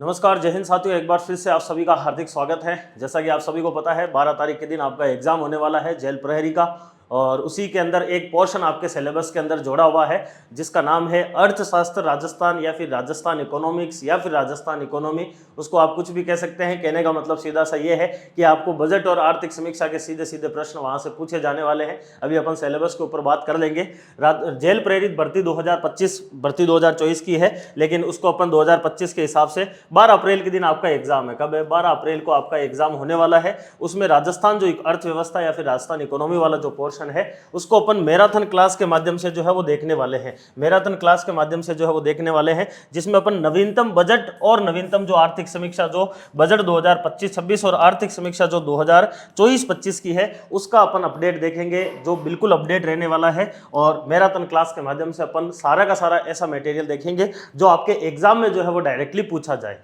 नमस्कार, जय हिंद साथियों। एक बार फिर से आप सभी का हार्दिक स्वागत है। जैसा कि आप सभी को पता है 12 तारीख के दिन आपका एग्जाम होने वाला है जेल प्रहरी का, और उसी के अंदर एक पोर्शन आपके सिलेबस के अंदर जोड़ा हुआ है जिसका नाम है अर्थशास्त्र राजस्थान, या फिर राजस्थान इकोनॉमिक्स, या फिर राजस्थान इकोनॉमी। उसको आप कुछ भी कह सकते हैं। कहने का मतलब सीधा सा ये है कि आपको बजट और आर्थिक समीक्षा के सीधे सीधे प्रश्न वहां से पूछे जाने वाले हैं। अभी अपन सिलेबस के ऊपर बात कर लेंगे। जेल प्रेरित भर्ती 2025 भर्ती 2024 की है, लेकिन उसको अपन 2025 के हिसाब से 12 अप्रैल के दिन आपका एग्जाम है। कब है? 12 अप्रैल को आपका एग्जाम होने वाला है। उसमें राजस्थान जो अर्थव्यवस्था या फिर राजस्थान इकोनॉमी वाला जो पोर्शन है उसको अपन मैराथन क्लास के माध्यम से जो है वो देखने वाले हैं। मैराथन क्लास के माध्यम से जो है वो देखने वाले हैं, जिसमें अपन नवीनतम बजट और नवीनतम जो आर्थिक समीक्षा, जो बजट 2025-26 और आर्थिक समीक्षा जो 2024-25 की है, उसका अपन अपडेट देखेंगे, जो बिल्कुल अपडेट रहने वाला है। और मैराथन क्लास के माध्यम से अपन सारा का सारा ऐसा मटेरियल देखेंगे जो आपके एग्जाम में जो है वो डायरेक्टली पूछा जाए।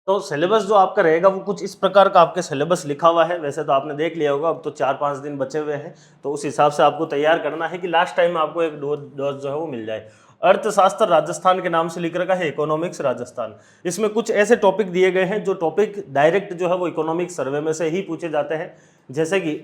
तो सिलेबस जो आपका रहेगा वो कुछ इस प्रकार का आपके सिलेबस लिखा हुआ है। वैसे तो आपने देख लिया होगा, अब तो 4-5 दिन बचे हुए हैं, तो उस हिसाब से आपको तैयार करना है कि लास्ट टाइम में आपको एक डोज जो है वो मिल जाए। अर्थशास्त्र राजस्थान के नाम से लिख रखा है इकोनॉमिक्स राजस्थान। इसमें कुछ ऐसे टॉपिक दिए गए हैं जो टॉपिक डायरेक्ट जो है वो इकोनॉमिक सर्वे में से ही पूछे जाते हैं। जैसे कि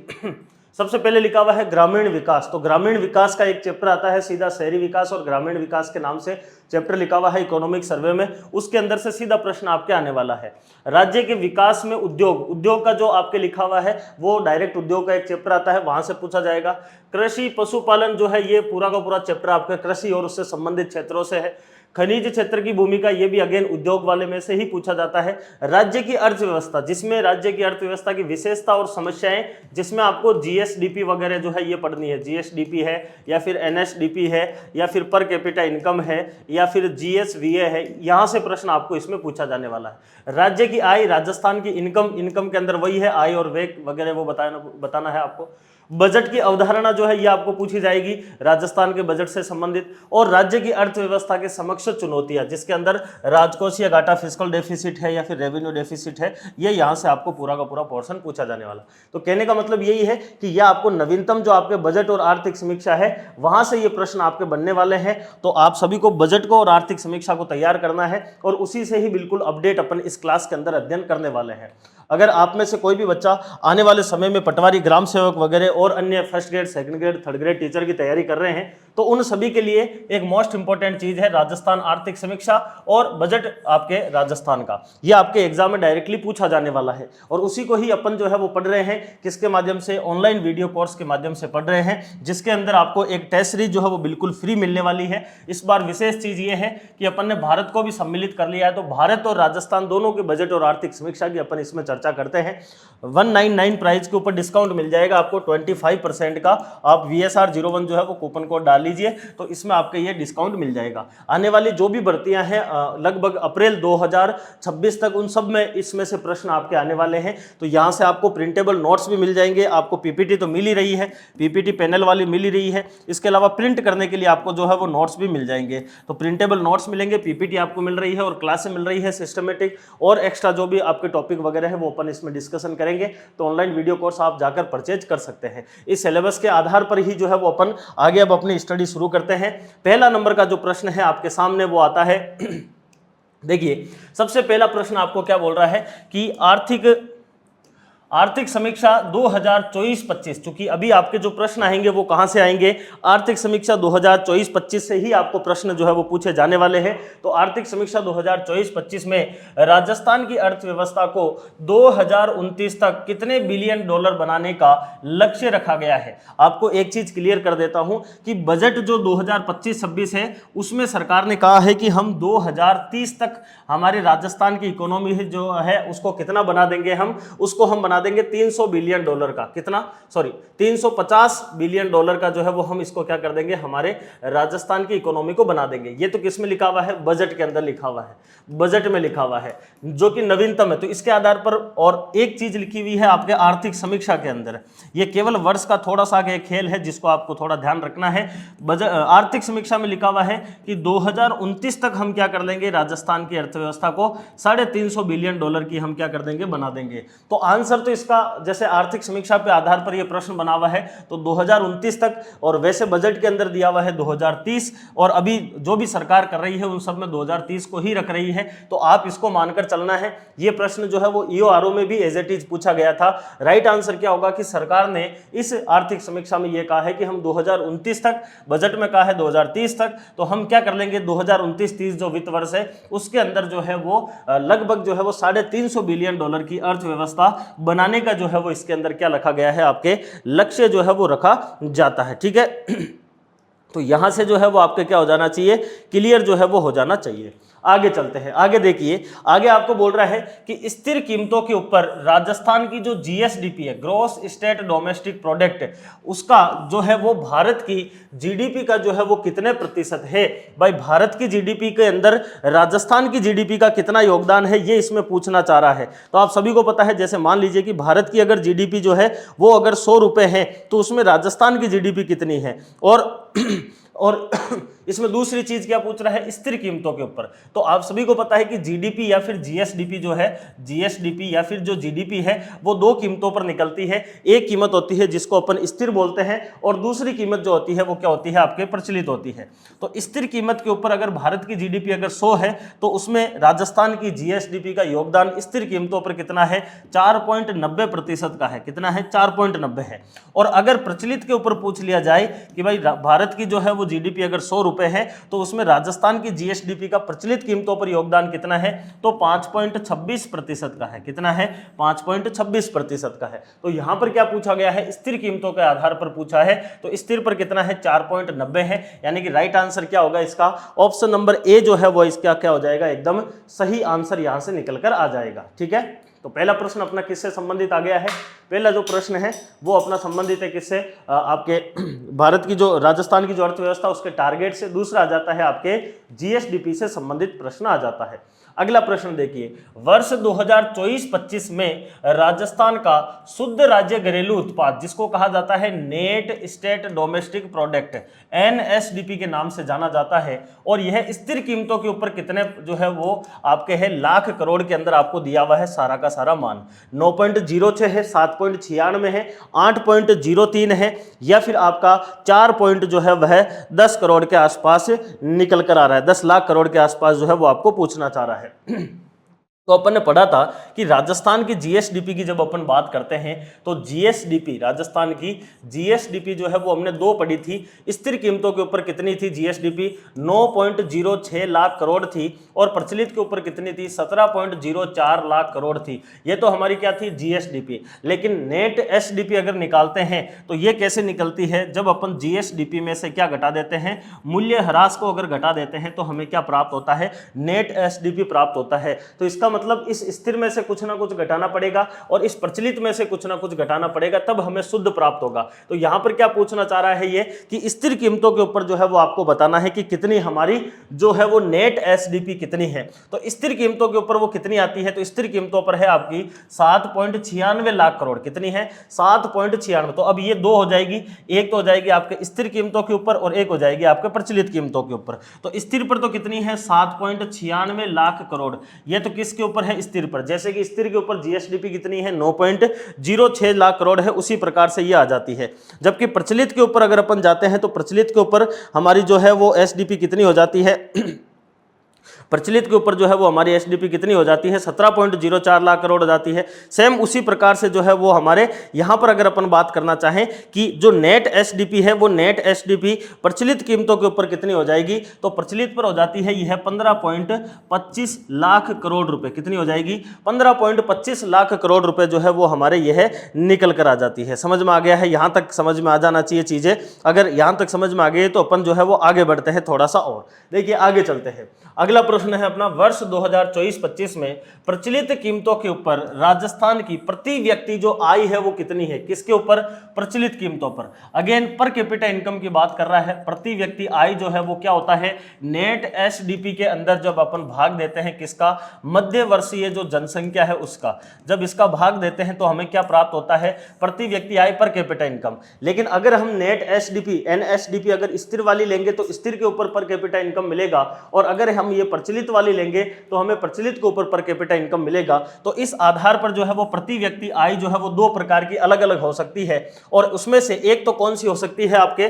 सबसे पहले लिखा हुआ है ग्रामीण विकास। तो ग्रामीण विकास का एक चैप्टर आता है, सीधा शहरी विकास और ग्रामीण विकास के नाम से चैप्टर लिखा हुआ है इकोनॉमिक सर्वे में। उसके अंदर से सीधा प्रश्न आपके आने वाला है। राज्य के विकास में उद्योग का जो आपके लिखा हुआ है वो डायरेक्ट उद्योग का एक चैप्टर आता है, वहां से पूछा जाएगा। कृषि पशुपालन जो है ये पूरा का पूरा चैप्टर आपका कृषि और उससे संबंधित क्षेत्रों से है। खनिज क्षेत्र की भूमिका, ये भी अगेन उद्योग वाले में से ही पूछा जाता है। राज्य की अर्थव्यवस्था, जिसमें राज्य की अर्थव्यवस्था की विशेषता और समस्याएं, जिसमें आपको जीएसडीपी वगैरह जो है ये पढ़नी है। जीएसडीपी है या फिर एनएसडीपी है या फिर पर कैपिटा इनकम है या फिर जीएसवीए है, यहां से प्रश्न आपको इसमें पूछा जाने वाला है। राज्य की आय, राजस्थान की इनकम के अंदर वही है आय और व्यय वगैरह, वो बताना है आपको। बजट की अवधारणा जो है ये आपको पूछी जाएगी राजस्थान के बजट से संबंधित। और राज्य की अर्थव्यवस्था के समक्ष चुनौतियां, जिसके अंदर राजकोषीय घाटा, फिस्कल डेफिसिट है या फिर रेवेन्यू डेफिसिट है, ये यहां से आपको पूरा का पूरा पोर्शन पूछा जाने वाला। तो कहने का मतलब यही है कि यह आपको नवीनतम जो आपके बजट और आर्थिक समीक्षा है वहां से ये प्रश्न आपके बनने वाले हैं। तो आप सभी को बजट को और आर्थिक समीक्षा को तैयार करना है और उसी से ही बिल्कुल अपडेट अपन इस क्लास के अंदर अध्ययन करने वाले हैं। अगर आप में से कोई भी बच्चा आने वाले समय में पटवारी, ग्राम सेवक वगैरह और अन्य first grade, second grade, third grade teacher की तैयारी कर रहे हैं, तो उन सभी के लिए एक मोस्ट इंपॉर्टेंट चीज है राजस्थान आर्थिक समीक्षा और बजट आपके राजस्थान का। ये आपके एग्जाम में डायरेक्टली पूछा जाने वाला है और उसी को ही अपन जो है वो पढ़ रहे हैं। किसके माध्यम से? ऑनलाइन वीडियो कोर्स के माध्यम से पढ़ रहे हैं, जिसके अंदर आपको एक टेस्ट सीरीज जो है वो बिल्कुल फ्री मिलने वाली है। इस बार विशेष चीज ये है कि अपन ने भारत को भी सम्मिलित कर लिया है, तो भारत और राजस्थान दोनों के बजट और आर्थिक समीक्षा की अपन इसमें चर्चा करते हैं। 199 प्राइस के ऊपर डिस्काउंट मिल जाएगा आपको 25% का। आप VSR01 जो है वो कूपन कोड डाल लीजिए, तो इसमें आपके ये डिस्काउंट मिल जाएगा। आने वाली जो भी भर्तियां हैं लगभग अप्रैल 2026 तक, उन सब में इसमें से प्रश्न आपके आने वाले हैं। तो यहां से आपको प्रिंटेबल नोट्स भी मिल जाएंगे। आपको पीपीटी तो मिल ही रही है, पीपीटी पैनल वाली मिल ही रही है, इसके अलावा प्रिंट करने के लिए आपको जो है वो नोट्स भी मिल जाएंगे। तो प्रिंटेबल नोट्स मिलेंगे, पीपीटी आपको मिल रही है और क्लासें मिल रही है सिस्टमेटिक, और एक्स्ट्रा जो भी आपके टॉपिक वगैरह है वो अपन इसमें डिस्कशन करेंगे। तो ऑनलाइन वीडियो कोर्स आप जाकर परचेज कर सकते हैं। इस सिलेबस के आधार पर ही जो है वो अपन आगे अब अपनी स्टडी शुरू करते हैं। पहला नंबर का जो प्रश्न है आपके सामने वो आता है देखिए, सबसे पहला प्रश्न आपको क्या बोल रहा है कि आर्थिक समीक्षा 2024-25, क्योंकि अभी आपके जो प्रश्न आएंगे वो कहां से आएंगे? आर्थिक समीक्षा 2024-25 से ही आपको प्रश्न जो है वो पूछे जाने वाले हैं। तो आर्थिक समीक्षा 2024-25 में राजस्थान की अर्थव्यवस्था को 2029 तक कितने बिलियन डॉलर बनाने का लक्ष्य रखा गया है? आपको एक चीज क्लियर कर देता हूं कि बजट जो 2025-26 है उसमें सरकार ने कहा है कि हम 2030 तक हमारे राजस्थान की इकोनॉमी जो है उसको कितना बना देंगे? हम बना देंगे 300 बिलियन डॉलर का। कितना? 350 बिलियन डॉलर का जो है वो हम इसको क्या कर देंगे? हमारे राजस्थान की इकोनॉमी को बना देंगे। ये तो किस में लिखा हुआ है? बजट के अंदर लिखा हुआ है, बजट में लिखा हुआ है, जो कि नवीनतम है। तो इसके आधार पर और एक चीज लिखी हुई है आपके आर्थिक समीक्षा के अंदर, ये केवल वर्ष का थोड़ा सा आगे खेल है जिसको आपको थोड़ा ध्यान रखना है। आर्थिक समीक्षा में लिखा हुआ है कि 2029 तक हम क्या कर लेंगे? राजस्थान की अर्थव्यवस्था को 350 बिलियन डॉलर की हम क्या कर देंगे? बना देंगे। तो आंसर तो इसका जैसे आर्थिक समीक्षा पे आधार पर यह प्रश्न बना हुआ है तो 2029 तक, और वैसे बजट के अंदर दिया हुआ है 2030, और अभी जो भी सरकार कर रही है उन सब में 2030 को ही रख रही है, तो आप इसको मानकर चलना है। ये प्रश्न जो है वो ईओआरओ में भी एज इट इज पूछा गया था। राइट आंसर क्या होगा कि सरकार ने इस आर्थिक समीक्षा में यह कहा है कि हम 2029 तक, बजट में कहा है 2030 तक, तो हम क्या कर लेंगे 2029-30 जो वित्त वर्ष है उसके अंदर जो है वो लगभग जो है वो $350 बिलियन की अर्थव्यवस्था बनाने का जो है वो इसके अंदर क्या रखा गया है, आपके लक्ष्य जो है वो रखा जाता है। ठीक है, तो यहां से जो है वो आपके क्या हो जाना चाहिए, क्लियर जो है वो हो जाना चाहिए। आगे चलते हैं, आगे देखिए, आगे आपको बोल रहा है कि स्थिर कीमतों के ऊपर राजस्थान की जो जीएसडीपी है, ग्रॉस स्टेट डोमेस्टिक प्रोडक्ट, उसका जो है वो भारत की जीडीपी का जो है वो कितने प्रतिशत है। भाई भारत की जीडीपी के अंदर राजस्थान की जीडीपी का कितना योगदान है, ये इसमें पूछना चाह रहा है। तो आप सभी को पता है, जैसे मान लीजिए कि भारत की अगर जीडीपी जो है वो अगर 100 रुपए है तो उसमें राजस्थान की जीडीपी कितनी है, और इसमें दूसरी चीज क्या पूछ रहा है, स्थिर कीमतों के ऊपर। तो आप सभी को पता है कि जीडीपी या फिर जीएसडीपी जो है, जीएसडीपी या फिर जो जीडीपी है वो दो कीमतों पर निकलती है। एक कीमत होती है जिसको अपन स्थिर बोलते हैं, और दूसरी कीमत जो होती है वो क्या होती है, आपके प्रचलित होती है। तो स्थिर कीमत के ऊपर अगर भारत की जीडीपी अगर 100 है तो उसमें राजस्थान की जीएसडीपी का योगदान स्थिर कीमतों पर कितना है, 4.90% का है। कितना है, 4.90 है। और अगर प्रचलित के ऊपर पूछ लिया जाए कि भाई भारत की जो है वो जीडीपी अगर 100 रुपए है तो उसमें राजस्थान की जीएसडीपी का प्रचलित कीमतों पर योगदान कितना है, तो 5.26% का है। कितना है, 5.26% का है। तो यहां पर क्या पूछा गया है, स्थिर कीमतों के आधार पर पूछा है, तो स्थिर पर कितना है, 4.90 है। यानी कि राइट आंसर क्या होगा इसका, ऑप्शन नंबर ए जो है वो इसका क्या हो जाएगा, एकदम सही आंसर यहां से निकल कर आ जाएगा। ठीक है, तो पहला प्रश्न अपना किससे संबंधित आ गया है, पहला जो प्रश्न है वो अपना संबंधित है किससे, आपके भारत की जो राजस्थान की जो अर्थव्यवस्था उसके टारगेट से। दूसरा आ जाता है आपके जीएसडीपी से संबंधित प्रश्न आ जाता है। अगला प्रश्न देखिए, वर्ष 2024-25 में राजस्थान का शुद्ध राज्य घरेलू उत्पाद, जिसको कहा जाता है net state domestic product, NSDP के नाम से जाना जाता है, और यह स्थिर कीमतों के ऊपर कितने जो है वो आपके है लाख करोड़ के अंदर आपको दिया हुआ है सारा का सारा मान। 9.06 है, 7.96 है, 8.03 है, या फिर आपका 4 पॉइंट जो है वह 10 करोड़ के आसपास निकल कर आ रहा है, 10 लाख करोड़ के आसपास जो है वो आपको पूछना चाह रहा है। तो अपन ने पढ़ा था कि राजस्थान की जीएसडीपी की जब अपन बात करते हैं तो जीएसडीपी, राजस्थान की जीएसडीपी जो है वो हमने दो पढ़ी थी। स्थिर कीमतों के ऊपर कितनी थी जीएसडीपी, 9.06 लाख करोड़ थी, और प्रचलित के ऊपर कितनी थी, 17.04 लाख करोड़ थी। ये तो हमारी क्या थी, जीएसडीपी। लेकिन नेट एसडीपी अगर निकालते हैं तो ये कैसे निकलती है, जब अपन जीएसडीपी में से क्या घटा देते हैं, मूल्य ह्रास को अगर घटा देते हैं तो हमें क्या प्राप्त होता है, नेट एसडीपी प्राप्त होता है। तो इसका मतलब इस स्थिर में से कुछ ना कुछ घटाना पड़ेगा और इस प्रचलित में से कुछ ना कुछ घटाना पड़ेगा, तब हमें शुद्ध प्राप्त होगा। तो यहां पर क्या पूछना चाह रहा है ये कि स्थिर कीमतों के ऊपर जो है वो आपको बताना है कि कितनी हमारी जो है वो नेट एसडीपी कितनी है। तो स्थिर कीमतों के ऊपर वो कितनी आती है, तो स्थिर कीमतों पर है आपकी 7.96 लाख करोड़। कितनी है, 7.96। तो अब ये दो हो जाएगी, एक तो हो जाएगी आपके स्थिर कीमतों के ऊपर और एक हो जाएगी आपके प्रचलित कीमतों के ऊपर। तो स्थिर पर तो कितनी है, 7.96 लाख करोड़। ये तो किसके ऊपर है, स्थिर पर। जैसे कि स्थिर के ऊपर जीएसडीपी कितनी है, 9.06 लाख करोड़ है, उसी प्रकार से ये आ जाती है। जबकि प्रचलित के ऊपर अगर अपन जाते हैं तो प्रचलित के ऊपर हमारी जो है वो एसडीपी कितनी हो जाती है प्रचलित के ऊपर जो है वो हमारी एसडीपी कितनी हो जाती है, 17.04 लाख करोड़ हो जाती है। सेम उसी प्रकार से जो है वो हमारे यहाँ पर अगर अपन बात करना चाहें कि जो नेट एसडीपी है वो नेट एसडीपी प्रचलित कीमतों के ऊपर कितनी हो जाएगी, तो प्रचलित पर हो जाती है यह 15.25 लाख करोड़ रुपए। कितनी हो जाएगी, 15.25 लाख करोड़ रुपए जो है वो हमारे यह निकल कर आ जाती है। समझ में आ गया है, यहाँ तक समझ में आ जाना चाहिए चीजें। अगर यहाँ तक समझ में आ गई तो अपन जो है वो आगे बढ़ते हैं थोड़ा सा और। देखिए आगे चलते हैं, अगला प्रश्न है अपना, वर्ष 2024-25 में प्रचलित कीमतों के ऊपर राजस्थान की प्रति व्यक्ति जो आय है वो कितनी है, किसके ऊपर, प्रचलित कीमतों पर। अगेन पर कैपिटा इनकम की बात कर रहा है। प्रति व्यक्ति आय जो है वो क्या होता है, नेट एसडीपी के अंदर जब अपन भाग देते हैं किसका, मध्य वर्षीय जो जनसंख्या है उसका, जब इसका भाग देते हैं तो हमें क्या प्राप्त होता है, प्रति व्यक्ति आय पर कैपिटा इनकम। लेकिन अगर हम नेट एसडीपी एनएसडीपी अगर स्थिर वाली लेंगे तो स्थिर के ऊपर पर कैपिटा इनकम मिलेगा, और अगर हम ये प्रचलित वाली लेंगे तो हमें प्रचलित के ऊपर पर कैपिटा इनकम मिलेगा। तो इस आधार पर जो है वो प्रति व्यक्ति आय जो है वो दो प्रकार की अलग अलग हो सकती है, और उसमें से एक तो कौन सी हो सकती है आपके,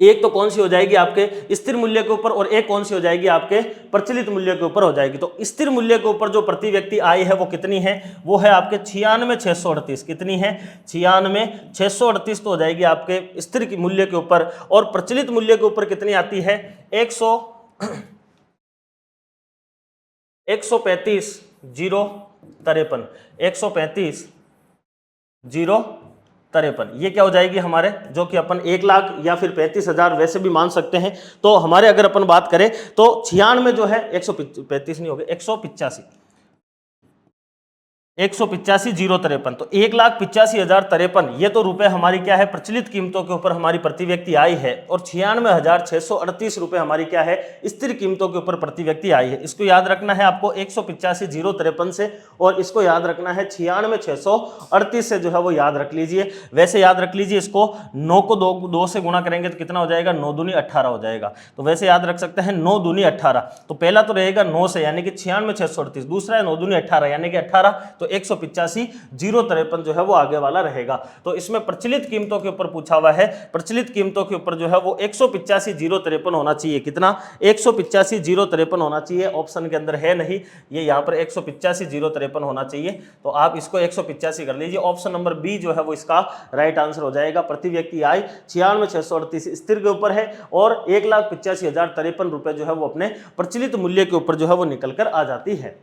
एक तो कौन सी हो जाएगी आपके स्थिर मूल्य के ऊपर, और एक कौन सी हो जाएगी आपके प्रचलित मूल्य के ऊपर हो जाएगी। तो स्थिर मूल्य के ऊपर जो प्रति व्यक्ति आय है वो कितनी है, वो है आपके 96,638। कितनी है, 96,638 तो हो जाएगी आपके स्थिर मूल्य के ऊपर। और प्रचलित मूल्य के ऊपर कितनी आती है, 135,053। 135,053, ये क्या हो जाएगी हमारे, जो कि अपन 1 लाख या फिर 35,000 वैसे भी मान सकते हैं। तो हमारे अगर अपन बात करें तो 96 जो है 135 नहीं हो गए, 185,053, तो 1,85,053, ये तो रुपए हमारी क्या है प्रचलित कीमतों के ऊपर हमारी प्रति व्यक्ति आई है, और 96,638 रुपए हमारी क्या है स्थिर कीमतों के ऊपर प्रति व्यक्ति आई है। इसको याद रखना है आपको 185,053 से, और इसको याद रखना है 96,638 से, जो है वो याद रख लीजिए। वैसे याद रख लीजिए, इसको 9 को 2 से गुणा करेंगे तो कितना हो जाएगा, 9 दूनी 18 हो जाएगा। तो वैसे याद रख सकते हैं 9 दूनी 18। तो पहला तो रहेगा 9 से यानी कि 96,638, दूसरा है 9 दूनी 18 यानी कि 18, तो 185,053 जो है वो आगे वाला रहेगा। तो इसमें प्रचलित कीमतों के ऊपर पूछा हुआ है, प्रचलित कीमतों के ऊपर जो है वो 185,053 होना चाहिए। कितना, 185,053 होना चाहिए। ऑप्शन के अंदर है नहीं, ये यहाँ पर 185,053 होना चाहिए। तो आप इसको 185 कर लीजिए। ऑप्शन नंबर बी जो है वो इसका राइट आंसर हो जाएगा। प्रति व्यक्ति आय 96,638 स्थिर के ऊपर है, और 1,85,053 रुपए जो है वो अपने प्रचलित मूल्य के ऊपर जो है वो निकल कर आ जाती है।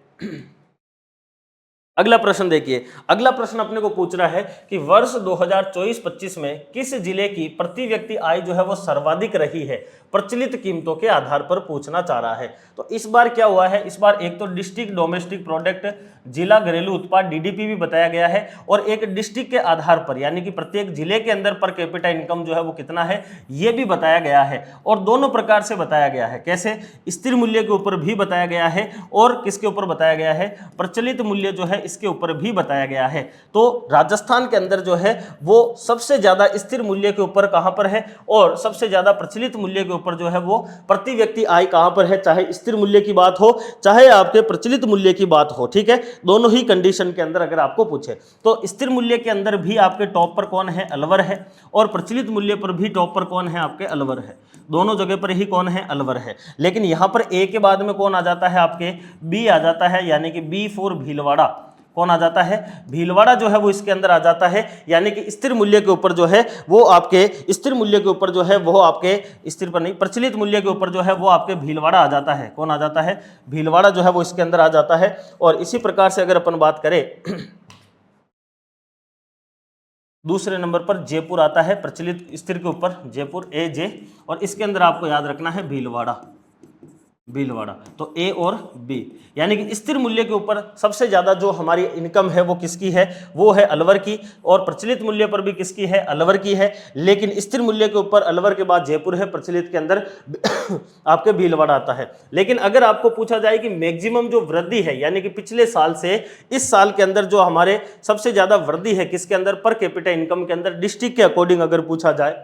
अगला प्रश्न देखिए, अगला प्रश्न अपने को पूछ रहा है कि वर्ष 2024-25 में किस जिले की प्रति व्यक्ति आय जो है वो सर्वाधिक रही है, प्रचलित कीमतों के आधार पर पूछना चाह रहा है। तो इस बार क्या हुआ है, इस बार एक तो डिस्ट्रिक्ट डोमेस्टिक प्रोडक्ट, जिला घरेलू उत्पाद डीडीपी भी बताया गया है, और एक डिस्ट्रिक्ट के आधार पर यानी कि प्रत्येक जिले के अंदर पर कैपिटा इनकम जो है वो कितना है ये भी बताया गया है। और दोनों प्रकार से बताया गया है, कैसे, स्थिर मूल्य के ऊपर भी बताया गया है, और किसके ऊपर बताया गया है, प्रचलित मूल्य जो है इसके ऊपर भी बताया गया है। तो राजस्थान के अंदर जो है वो सबसे ज्यादा स्थिर मूल्य के ऊपर कहां पर है, और सबसे ज्यादा प्रचलित मूल्य के ऊपर जो है वो प्रति व्यक्ति आय कहां पर है, चाहे स्थिर मूल्य की बात हो चाहे आपके प्रचलित मूल्य की बात हो। ठीक है, दोनों ही कंडीशन के अंदर अगर आपको पूछे तो स्थिर मूल्य के अंदर भी आपके टॉप पर कौन है, अलवर है, और प्रचलित मूल्य पर भी टॉप पर कौन है, आपके अलवर है। दोनों जगह पर ही कौन है, अलवर है। लेकिन यहां पर ए के बाद में कौन आ जाता है, आपके बी आ जाता है, यानी कि बी फॉर भीलवाड़ा। कौन आ जाता है, भीलवाड़ा जो है वो इसके अंदर आ जाता है। यानी कि स्थिर मूल्य के ऊपर जो है वो आपके स्थिर मूल्य के ऊपर जो है वो आपके स्थिर पर नहीं, प्रचलित मूल्य के ऊपर जो है वो आपके भीलवाड़ा आ जाता है। कौन आ जाता है, भीलवाड़ा जो है वो इसके अंदर आ जाता है। और इसी प्रकार से अगर अपन बात करें दूसरे नंबर पर जयपुर आता है प्रचलित स्थिर के ऊपर, जयपुर ए जे, और इसके अंदर आपको याद रखना है भीलवाड़ा। भीलवाड़ा तो ए और बी, यानी कि स्थिर मूल्य के ऊपर सबसे ज्यादा जो हमारी इनकम है वो किसकी है, वो है अलवर की, और प्रचलित मूल्य पर भी किसकी है, अलवर की है। लेकिन स्थिर मूल्य के ऊपर अलवर के बाद जयपुर है, प्रचलित के अंदर आपके भीलवाड़ा आता है। लेकिन अगर आपको पूछा जाए कि मैक्सिमम जो वृद्धि है, यानी कि पिछले साल से इस साल के अंदर जो हमारे सबसे ज्यादा वृद्धि है किसके अंदर, पर कैपिटा इनकम के अंदर, डिस्ट्रिक्ट के अकॉर्डिंग अगर पूछा जाए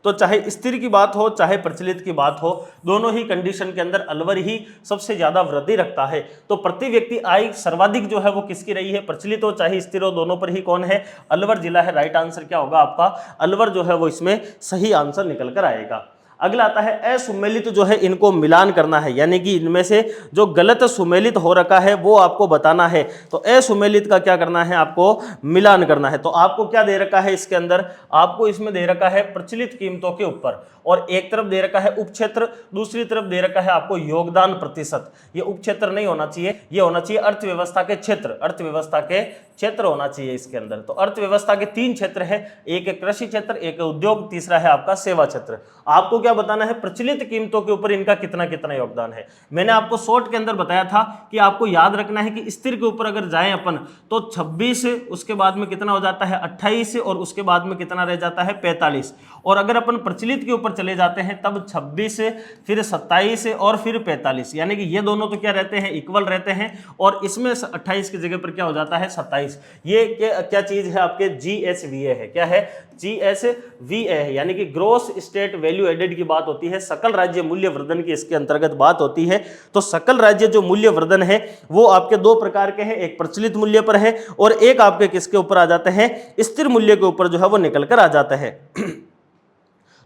तो चाहे स्थिर की बात हो चाहे प्रचलित की बात हो, दोनों ही कंडीशन के अंदर अलवर ही सबसे ज्यादा वृद्धि रखता है। तो प्रति व्यक्ति आय सर्वाधिक जो है वो किसकी रही है, प्रचलित हो चाहे स्थिर हो, दोनों पर ही कौन है, अलवर जिला है। राइट आंसर क्या होगा आपका, अलवर जो है वो इसमें सही आंसर निकल कर आएगा। अगला आता है असुमेलित, जो है इनको मिलान करना है, यानी कि इनमें से जो गलत सुमेलित हो रखा है वो आपको बताना है। तो असुमेलित का क्या करना है, आपको मिलान करना है। तो आपको क्या दे रखा है इसके अंदर, आपको इसमें दे रखा है प्रचलित कीमतों के ऊपर, और एक तरफ दे रखा है उपक्षेत्र, दूसरी तरफ दे रखा है आपको योगदान प्रतिशत। ये उपक्षेत्र नहीं होना चाहिए, ये होना चाहिए अर्थव्यवस्था के क्षेत्र, अर्थव्यवस्था के क्षेत्र होना चाहिए इसके अंदर। तो अर्थव्यवस्था के 3 क्षेत्र है, एक है कृषि क्षेत्र, एक है उद्योग, तीसरा है आपका सेवा क्षेत्र। आपको क्या बताना है, प्रचलित कीमतों के ऊपर इनका कितना कितना योगदान है। मैंने आपको शॉर्ट के अंदर बताया था कि आपको याद रखना है कि स्थिर के ऊपर अगर जाएं अपन तो 26, उसके बाद में कितना हो जाता है 28, और उसके बाद में कितना रह जाता है 45। और अगर अपन प्रचलित के ऊपर चले जाते हैं तब 26, फिर 27 और फिर 45, यानी कि ये दोनों तो क्या रहते हैं, इक्वल रहते हैं। और इसमें 28 की जगह पर क्या हो जाता है 27। ये क्या चीज है, आपके GSVA है। क्या है, GSVA है, यानी कि ग्रोस स्टेट वैल्यू एडेड की की बात होती है, सकल राज्य मूल्य वर्धन की इसके अंतर्गत बात होती है। तो सकल राज्य जो मूल्य वर्धन है वो आपके दो प्रकार के हैं, एक प्रचलित मूल्य पर है और एक आपके किसके ऊपर आ जाते हैं, स्थिर मूल्य के ऊपर जो है वो निकल कर आ जाता है।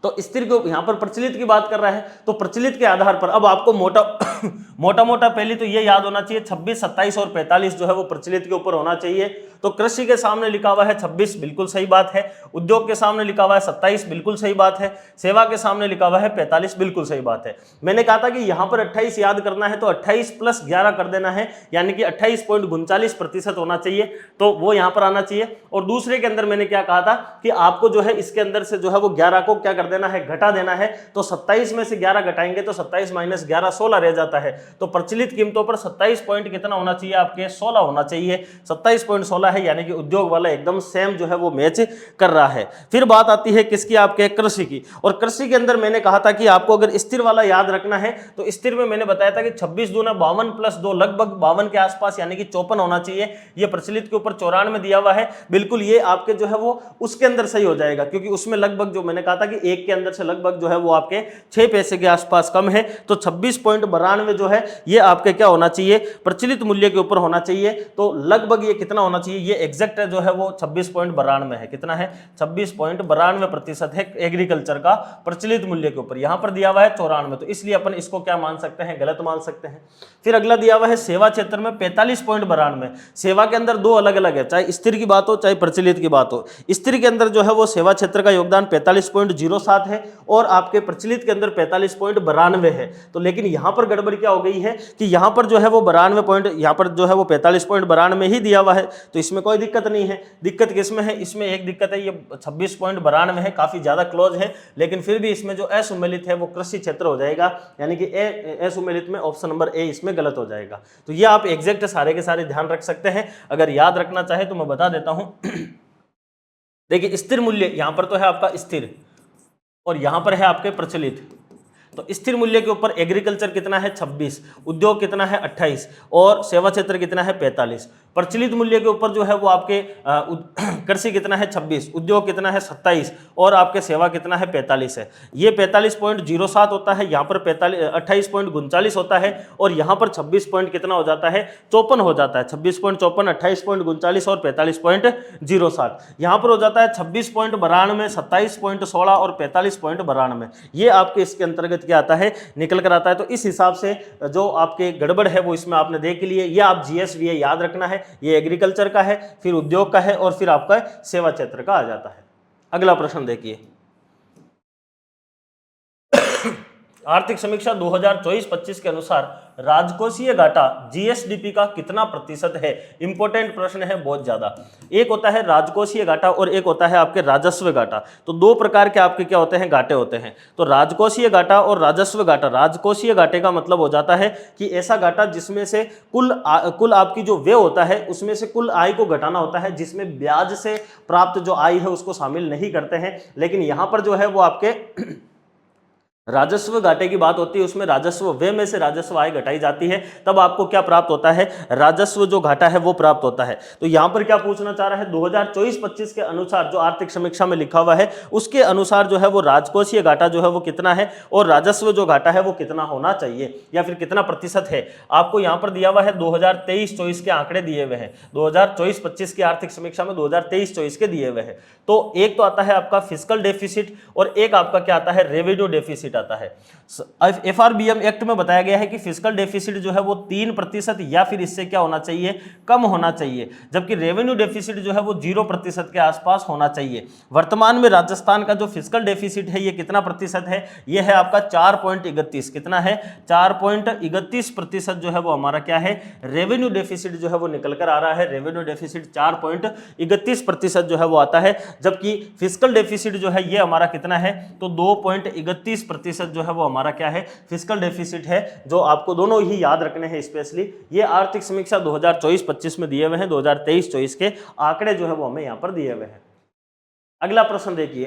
तो स्थिर के यहां पर प्रचलित की बात कर रहा है, तो प्रचलित के आधार पर अब आपको मोटा मोटा पहले तो ये याद होना चाहिए 26, 27 और 45 जो है वो प्रचलित के ऊपर होना चाहिए। तो कृषि के सामने लिखा हुआ है 26, बिल्कुल सही बात है। उद्योग के सामने लिखा हुआ है 27, बिल्कुल सही बात है। सेवा के सामने लिखा हुआ है 45, बिल्कुल सही बात है। मैंने कहा था कि यहां पर 28 याद करना है तो 28 प्लस 11 कर देना है, यानी कि 28.39% होना चाहिए, तो वो यहां पर आना चाहिए। और दूसरे के अंदर मैंने क्या कहा था कि आपको जो है इसके अंदर से जो है वो 11 को क्या कर देना है, घटा देना है। तो 27 में से 11 घटाएंगे तो 27 माइनस 11 16 रह जाता है। तो प्रचलित कीमतों पर 27 पॉइंट कितना होना चाहिए, आपके 16 होना चाहिए। 27.16 है, यानी कि उद्योग वाला एकदम सेम जो है वो मैच कर रहा है। फिर बात आती है किसकी, आपके कृषि की। और कृषि के अंदर मैंने कहा था कि आपको अगर स्थिर वाला याद रखना है तो स्थिर में मैंने बताया था कि 26 दूना 52 प्लस 2 लगभग 52 के आसपास, यानी कि 54 होना चाहिए। ये प्रचलित के ऊपर 94 दिया हुआ है, बिल्कुल ये आपके जो है वो उसके अंदर सही हो जाएगा, क्योंकि उसमें लगभग जो मैंने कहा था कि एक के अंदर से लगभग जो है वो आपके 6 पैसे के आसपास कम है। तो 26.92 जो है ये आपके क्या होना चाहिए, प्रचलित मूल्य के ऊपर होना चाहिए। तो लगभग ये कितना होना चाहिए, ये एग्जैक्ट जो है वो 26.92 है। कितना है, 26.92% है एग्रीकल्चर का प्रचलित मूल्य के ऊपर। यहां पर दिया हुआ है 94, तो इसलिए अपन इसको क्या मान सकते हैं, गलत मान सकते हैं। फिर अगला दिया हुआ है सेवा क्षेत्र में 45.92। सेवा के अंदर दो अलग अलग है, चाहे स्थिर की बात हो चाहे प्रचलित की बात हो। स्थिर के अंदर जो है वो सेवा क्षेत्र का योगदान 45.07 है और आपके प्रचलित के अंदर 45.92 है। तो लेकिन यहां पर गड़बड़ क्या हो गई है कि यहां पर जो है वो 92 पॉइंट, यहां पर जो है वो 45.92 ही दिया हुआ है, तो इसमें कोई दिक्कत नहीं है। दिक्कत किसमें है, इसमें एक दिक्कत है, ये 26.92 है, काफी ज्यादा क्लोज है, लेकिन फिर भी इसमें जो असुमेलित है वो कृषि क्षेत्र हो जाएगा, यानी कि असुमेलित में ऑप्शन नंबर ए इसमें गलत हो जाएगा। तो ये आप एग्जैक्ट सारे के सारे ध्यान रख सकते हैं। अगर याद रखना चाहे तो मैं बता देता हूं। देखिए स्थिर मूल्य यहां पर तो है आपका स्थिर और यहां पर है आपके प्रचलित। तो स्थिर मूल्य के ऊपर एग्रीकल्चर कितना है 26, उद्योग कितना है 28 और सेवा क्षेत्र कितना है 45। प्रचलित मूल्य के ऊपर जो है वो आपके कृषि कितना है 26, उद्योग कितना है 27 और आपके सेवा कितना है 45 है। ये 45.07 होता है, यहाँ पर 28.39 होता है और यहाँ पर 26 पॉइंट कितना हो जाता है, 54 हो जाता है। 26.54, 28.39 और 45.07 यहाँ पर हो जाता है 26.92, 27.16 और 45.92। ये आपके इसके अंतर्गत क्या आता है, निकल कर आता है। तो इस हिसाब से जो आपके गड़बड़ है वो इसमें आपने देख लिए। ये आप जीएसवीए याद रखना है, ये एग्रीकल्चर का है, फिर उद्योग का है और फिर आपका सेवा क्षेत्र का आ जाता है। अगला प्रश्न देखिए, आर्थिक समीक्षा 2024-25 के अनुसार राजकोषीय घाटा जीएसडीपी का कितना प्रतिशत है। इंपॉर्टेंट प्रश्न है बहुत ज्यादा। एक होता है राजकोषीय घाटा और एक होता है आपके राजस्व घाटा। तो दो प्रकार के आपके क्या होते हैं, घाटे होते हैं। तो राजकोषीय घाटा और राजस्व घाटा। राजकोषीय घाटे का मतलब हो जाता है कि ऐसा घाटा जिसमें से कुल आपकी जो व्यय होता है उसमें से कुल आय को घटाना होता है, जिसमें ब्याज से प्राप्त जो आय है उसको शामिल नहीं करते हैं। लेकिन यहां पर जो है वो आपके राजस्व घाटे की बात होती है, उसमें राजस्व व्यय में से राजस्व आय घटाई जाती है, तब आपको क्या प्राप्त होता है, राजस्व जो घाटा है वो प्राप्त होता है। तो यहां पर क्या पूछना चाह रहा है, 2024-25 के अनुसार जो आर्थिक समीक्षा में लिखा हुआ है उसके अनुसार जो है वो राजकोषीय घाटा जो है वो कितना है और राजस्व जो घाटा है वो कितना होना चाहिए या फिर कितना प्रतिशत है। आपको यहां पर दिया हुआ है 2023-24 के आंकड़े दिए हुए हैं, 2024-25 की आर्थिक समीक्षा में 2023-24 के दिए हुए हैं। तो एक तो आता है आपका फिस्कल डेफिसिट और एक आपका क्या आता है, रेवेन्यू डेफिसिट आता है। एफआरबीएम एक्ट में बताया गया है कि फिस्कल डेफिसिट जो है वो 3% या फिर इससे क्या होना चाहिए, कम होना चाहिए, जबकि रेवेन्यू डेफिसिट जो है वो 0% के आसपास होना चाहिए। वर्तमान में राजस्थान का जो फिस्कल डेफिसिट है ये कितना प्रतिशत है, ये है आपका 4.31। कितना है, 4.31% जो है वो हमारा क्या है, रेवेन्यू डेफिसिट जो है वो निकल कर आ रहा है। रेवेन्यू डेफिसिट 4.31% जो है वो आता है, जबकि फिस्कल डेफिसिट जो है ये हमारा कितना है, तो 2.31% जो है वो हमारा क्या है, फिस्कल डेफिसिट है, जो आपको दोनों ही याद रखने हैं स्पेशली। ये आर्थिक समीक्षा 2024-25 में दिए हुए हैं, 2023-24 के आंकड़े जो है वो हमें यहां पर दिए हुए हैं। अगला प्रश्न देखिए,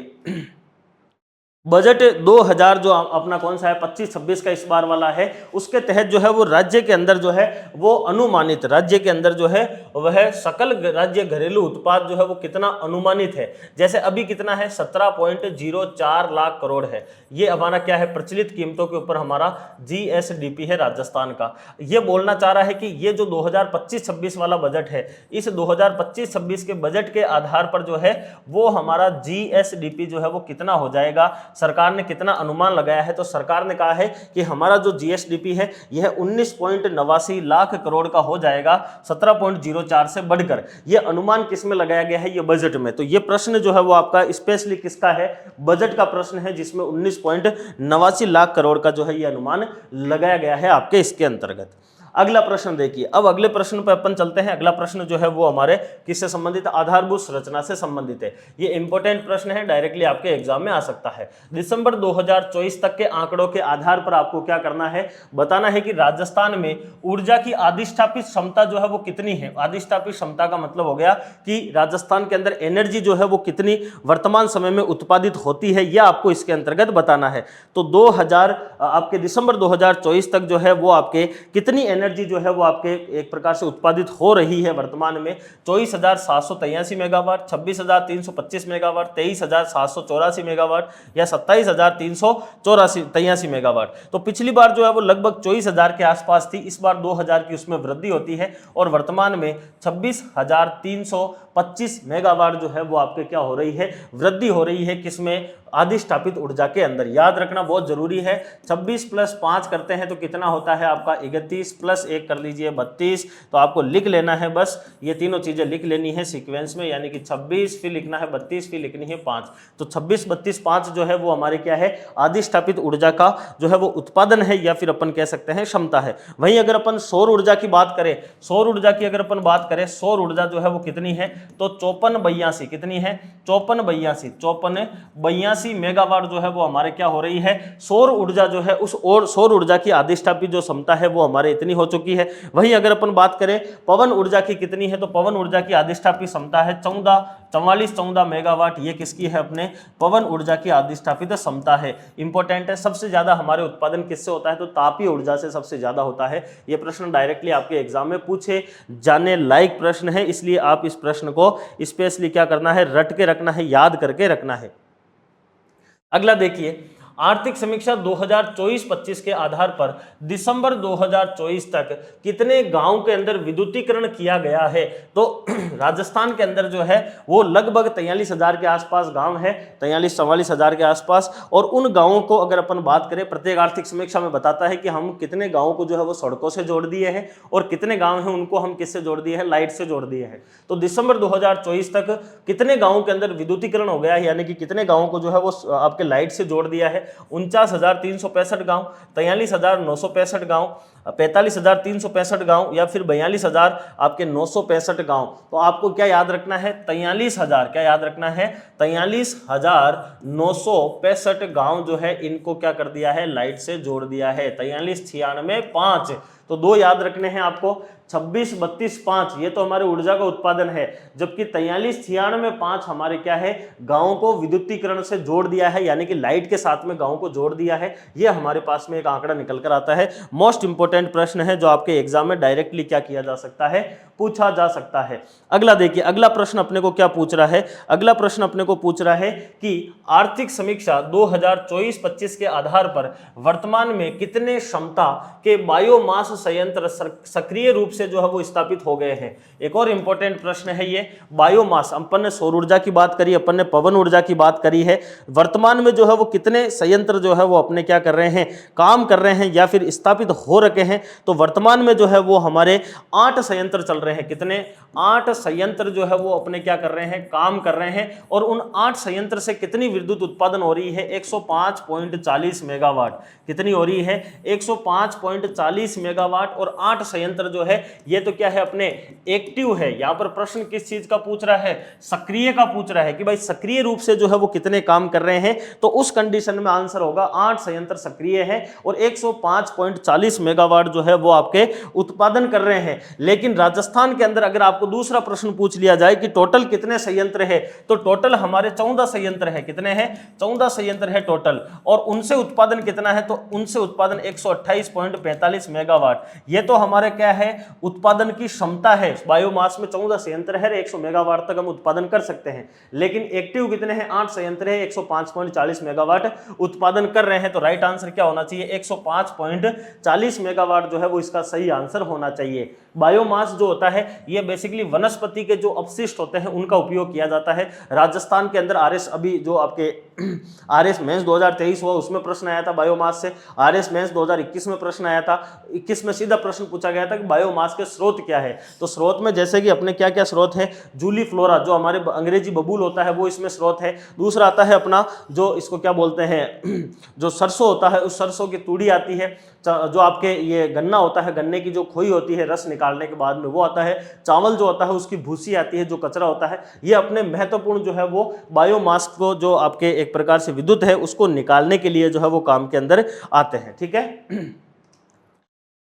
बजट 2000 जो अपना कौन सा है 25-26 का इस बार वाला है, उसके तहत जो है वो राज्य के अंदर जो है वो अनुमानित, राज्य के अंदर जो है वह सकल राज्य घरेलू उत्पाद जो है वो कितना अनुमानित है। जैसे अभी कितना है 17.04 लाख करोड़ है। ये हमारा क्या है, प्रचलित कीमतों के ऊपर हमारा जीएसडीपी है राजस्थान का। ये बोलना चाह रहा है कि ये जो 2025-26 वाला बजट है, इस 2025-26 के बजट के आधार पर जो है वो हमारा जीएसडीपी जो है वो कितना हो जाएगा, सरकार ने कितना अनुमान लगाया है। तो सरकार ने कहा है कि हमारा जो जीएसडीपी है यह 19.89 लाख करोड़ का हो जाएगा 17.04 से बढ़कर। यह अनुमान किस में लगाया गया है, ये बजट में। तो ये प्रश्न जो है वो आपका स्पेशली किसका है, बजट का प्रश्न है, जिसमें 19.89 लाख करोड़ का जो है ये अनुमान लगाया गया है आपके इसके अंतर्गत। अगला प्रश्न देखिए, अब अगले प्रश्न पर अपन चलते हैं। अगला प्रश्न जो है वो हमारे किससे संबंधित, आधारभूत संरचना से संबंधित है। ये इंपॉर्टेंट प्रश्न है, डायरेक्टली आपके एग्जाम में आ सकता है। दिसंबर 2024 तक के आंकड़ों के आधार पर आपको क्या करना है, बताना है कि राजस्थान में ऊर्जा की अधिष्ठापित क्षमता जो है वो कितनी है। अधिष्ठापित क्षमता का मतलब हो गया कि राजस्थान के अंदर एनर्जी जो है वो कितनी वर्तमान समय में उत्पादित होती है, यह आपको इसके अंतर्गत बताना है। तो 2000 आपके दिसंबर 2024 तक जो है वो आपके कितनी एनर्जी जो है वो आपके एक प्रकार से उत्पादित हो रही है वर्तमान में, 24,783 मेगावाट, 26,325 मेगावाट, 23,784 मेगावाट या 27,383 मेगावाट। तो पिछली बार जो है वो लगभग 24,000 के आसपास थी, इस बार 2,000 की उसमें वृद्धि होती है और वर्तमान में 26,325 मेगावाट जो है वो आपके क्या हो रही है, वृद्धि हो रही है किसमें, अधिष्ठापित ऊर्जा के अंदर। याद रखना बहुत जरूरी है, 26 + 5 करते हैं तो कितना होता है आपका 31 + 1 कर लीजिए 32। तो आपको लिख लेना है, बस ये तीनों चीजें लिख लेनी है सीक्वेंस में, यानी कि 26 फिर लिखना है 32 फिर लिखनी है 5। तो 26, 32, 5 जो है वो हमारे क्या है, अधिष्ठापित ऊर्जा का जो है वो उत्पादन है, या फिर अपन कह सकते हैं क्षमता है। वहीं अगर अपन सौर ऊर्जा की बात करें, सौर ऊर्जा की अगर अपन बात करें, सौर ऊर्जा जो है वो कितनी है, तो 5482 कितनी है, 5482 मेगावाट जो है वो हमारे क्या हो रही है, सौर ऊर्जा जो है उस और सौर ऊर्जा की अधिष्ठापित जो क्षमता है वो हमारे इतनी हो चुकी है। वहीं अगर अपन बात करें पवन ऊर्जा की कितनी है, तो पवन ऊर्जा की अधिष्ठापित क्षमता है 14 मेगावाट। ये किसकी है, अपने पवन ऊर्जा की अधिष्ठापित क्षमता है। इंपॉर्टेंट है, सबसे ज्यादा हमारे उत्पादन किससे होता है, तो तापीय ऊर्जा से सबसे ज्यादा होता है। ये प्रश्न डायरेक्टली आपके एग्जाम में पूछे जाने लायक प्रश्न है, इसलिए आप इस प्रश्न को स्पेशली क्या करना है, रट के रखना है, याद करके रखना है। अगला देखिए, आर्थिक समीक्षा 2024-25 के आधार पर दिसंबर 2024 तक कितने गांव के अंदर विद्युतीकरण किया गया है। तो राजस्थान के अंदर जो है वो लगभग 43,000 के आसपास गांव है, 43-44,000 के आसपास। और उन गांवों को अगर अपन बात करें, प्रत्येक आर्थिक समीक्षा में बताता है कि हम कितने गांवों को जो है वो सड़कों से जोड़ दिए हैं और कितने गांव हैं उनको हम किससे जोड़ दिए हैं, लाइट से जोड़ दिए हैं। तो दिसंबर 2024 तक कितने गांवों के अंदर विद्युतीकरण हो गया है, यानी कि कितने गांवों को जो है वो आपके लाइट से जोड़ दिया है, 49,365 गांव, 43,965 गांव, 45,365 गांव या फिर 42,000 आपके 965 गांव। तो आपको क्या याद रखना है, 43,000, क्या याद रखना है, 43,965 गांव जो है इनको क्या कर दिया है, लाइट से जोड़ दिया है। 43, 96, 5, तो 2 याद रखने हैं आपको, 26, 32, 5 ये तो हमारे ऊर्जा का उत्पादन है, जबकि 43, 96, 5 हमारे क्या है, गांवों को विद्युतीकरण से जोड़ दिया है, यानी कि लाइट के साथ में गांवों को जोड़ दिया है। ये हमारे पास में एक आंकड़ा निकल कर आता है। मोस्ट इंपोर्टेंट प्रश्न है जो आपके एग्जाम में डायरेक्टली क्या किया जा सकता है, पूछा जा सकता है। अगला देखिए, अगला प्रश्न अपने को क्या पूछ रहा है, अगला प्रश्न अपने को पूछ रहा है कि आर्थिक समीक्षा 2024-25 के आधार पर वर्तमान में कितने क्षमता के बायोमास संयंत्र सक्रिय रूप से जो है वो स्थापित हो गए हैं। एक और इंपॉर्टेंट प्रश्न है ये, बायोमास, अपन ने सौर ऊर्जा की बात करी, अपन ने पवन ऊर्जा की बात करी है, वर्तमान में जो है वो कितने संयंत्र जो है वो अपने क्या कर रहे हैं, काम कर रहे हैं या फिर स्थापित हो रखे हैं। तो वर्तमान में जो है वो हमारे 8 संयंत्र चल रहे हैं। कितने, 8 संयंत्र जो है वो अपने क्या कर रहे हैं, काम कर रहे हैं। और उन 8 संयंत्र से कितनी विद्युत उत्पादन हो रही है, 105.40 मेगावाट। कितनी हो रही है, 105.40 मेगावाट। और 8 संयंत्र जो है ये तो क्या है अपने एक्टिव है। यहाँ पर प्रश्न किस चीज का पूछ रहा है, सक्रिय का पूछ रहा है कि भाई सक्रिय रूप से जो है वो कितने काम कर रहे हैं। तो उस कंडीशन में आंसर होगा 8 संयंत्र सक्रिय है और 105.40 मेगावाट जो है वो आपके उत्पादन कर रहे हैं। लेकिन राजस्थान के अंदर अगर आपको दूसरा प्रश्न पूछ लिया जाए कि टोटल कितने संयंत्र है, तो टोटल हमारे 14 संयंत्र है। कितने हैं, 14 संयंत्र है टोटल। और उनसे उत्पादन कितना है, तो उनसे उत्पादन 128.45 मेगावाट। ये तो हमारे क्या है, उत्पादन की क्षमता है। बायोमास में 14 संयंत्र है, 100 मेगावाट तक हम उत्पादन कर सकते हैं। लेकिन एक्टिव कितने हैं, 8 संयंत्र है, 105.40 मेगावाट उत्पादन कर रहे हैं। तो राइट आंसर क्या होना चाहिए, 105.40 मेगावाट जो है वो इसका सही आंसर होना चाहिए। बायोमास जो होता है ये बेसिकली वनस्पति के जो अपशिष्ट होते हैं उनका उपयोग किया जाता है। राजस्थान के अंदर आरएस, अभी जो आपके आरएस मेंस 2023 हुआ उसमें प्रश्न आया था बायोमास से। आरएस मेंस 2021 में प्रश्न आया था। 21 में सीधा प्रश्न पूछा गया था कि बायोमास के स्रोत क्या है। तो स्रोत में जैसे कि अपने क्या क्या स्रोत है, जूली फ्लोरा जो हमारे अंग्रेजी बबूल होता है वो इसमें स्रोत है। दूसरा आता है अपना जो इसको क्या बोलते हैं, जो सरसों होता है उस सरसों की तूड़ी आती है। जो आपके ये गन्ना होता है, गन्ने की जो खोई होती है रस निकालने के बाद में वो आता है। चावल जो होता है उसकी भूसी आती है, जो कचरा होता है। ये अपने महत्वपूर्ण जो है वो बायोमास को, जो आपके एक प्रकार से विद्युत है उसको निकालने के लिए जो है वो काम के अंदर आते हैं। ठीक है,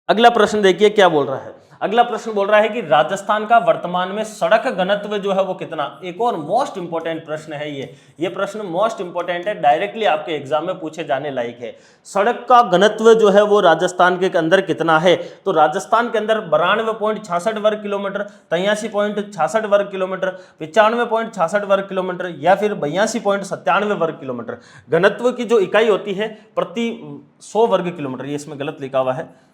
अगला प्रश्न देखिए क्या बोल रहा है। अगला प्रश्न बोल रहा है कि राजस्थान का वर्तमान में सड़क घनत्व जो है वो कितना। एक और मोस्ट इंपोर्टेंट प्रश्न है ये प्रश्न मोस्ट इंपोर्टेंट है, डायरेक्टली आपके एग्जाम में पूछे जाने लायक है। सड़क का घनत्व जो है वो राजस्थान के अंदर कितना है। तो राजस्थान के अंदर 92.66 वर्ग किलोमीटर, 83.66 वर्ग किलोमीटर, 95.66 वर्ग किलोमीटर या फिर 82.97 वर्ग किलोमीटर। घनत्व की जो इकाई होती है प्रति 100 वर्ग किलोमीटर, ये इसमें गलत लिखा हुआ है,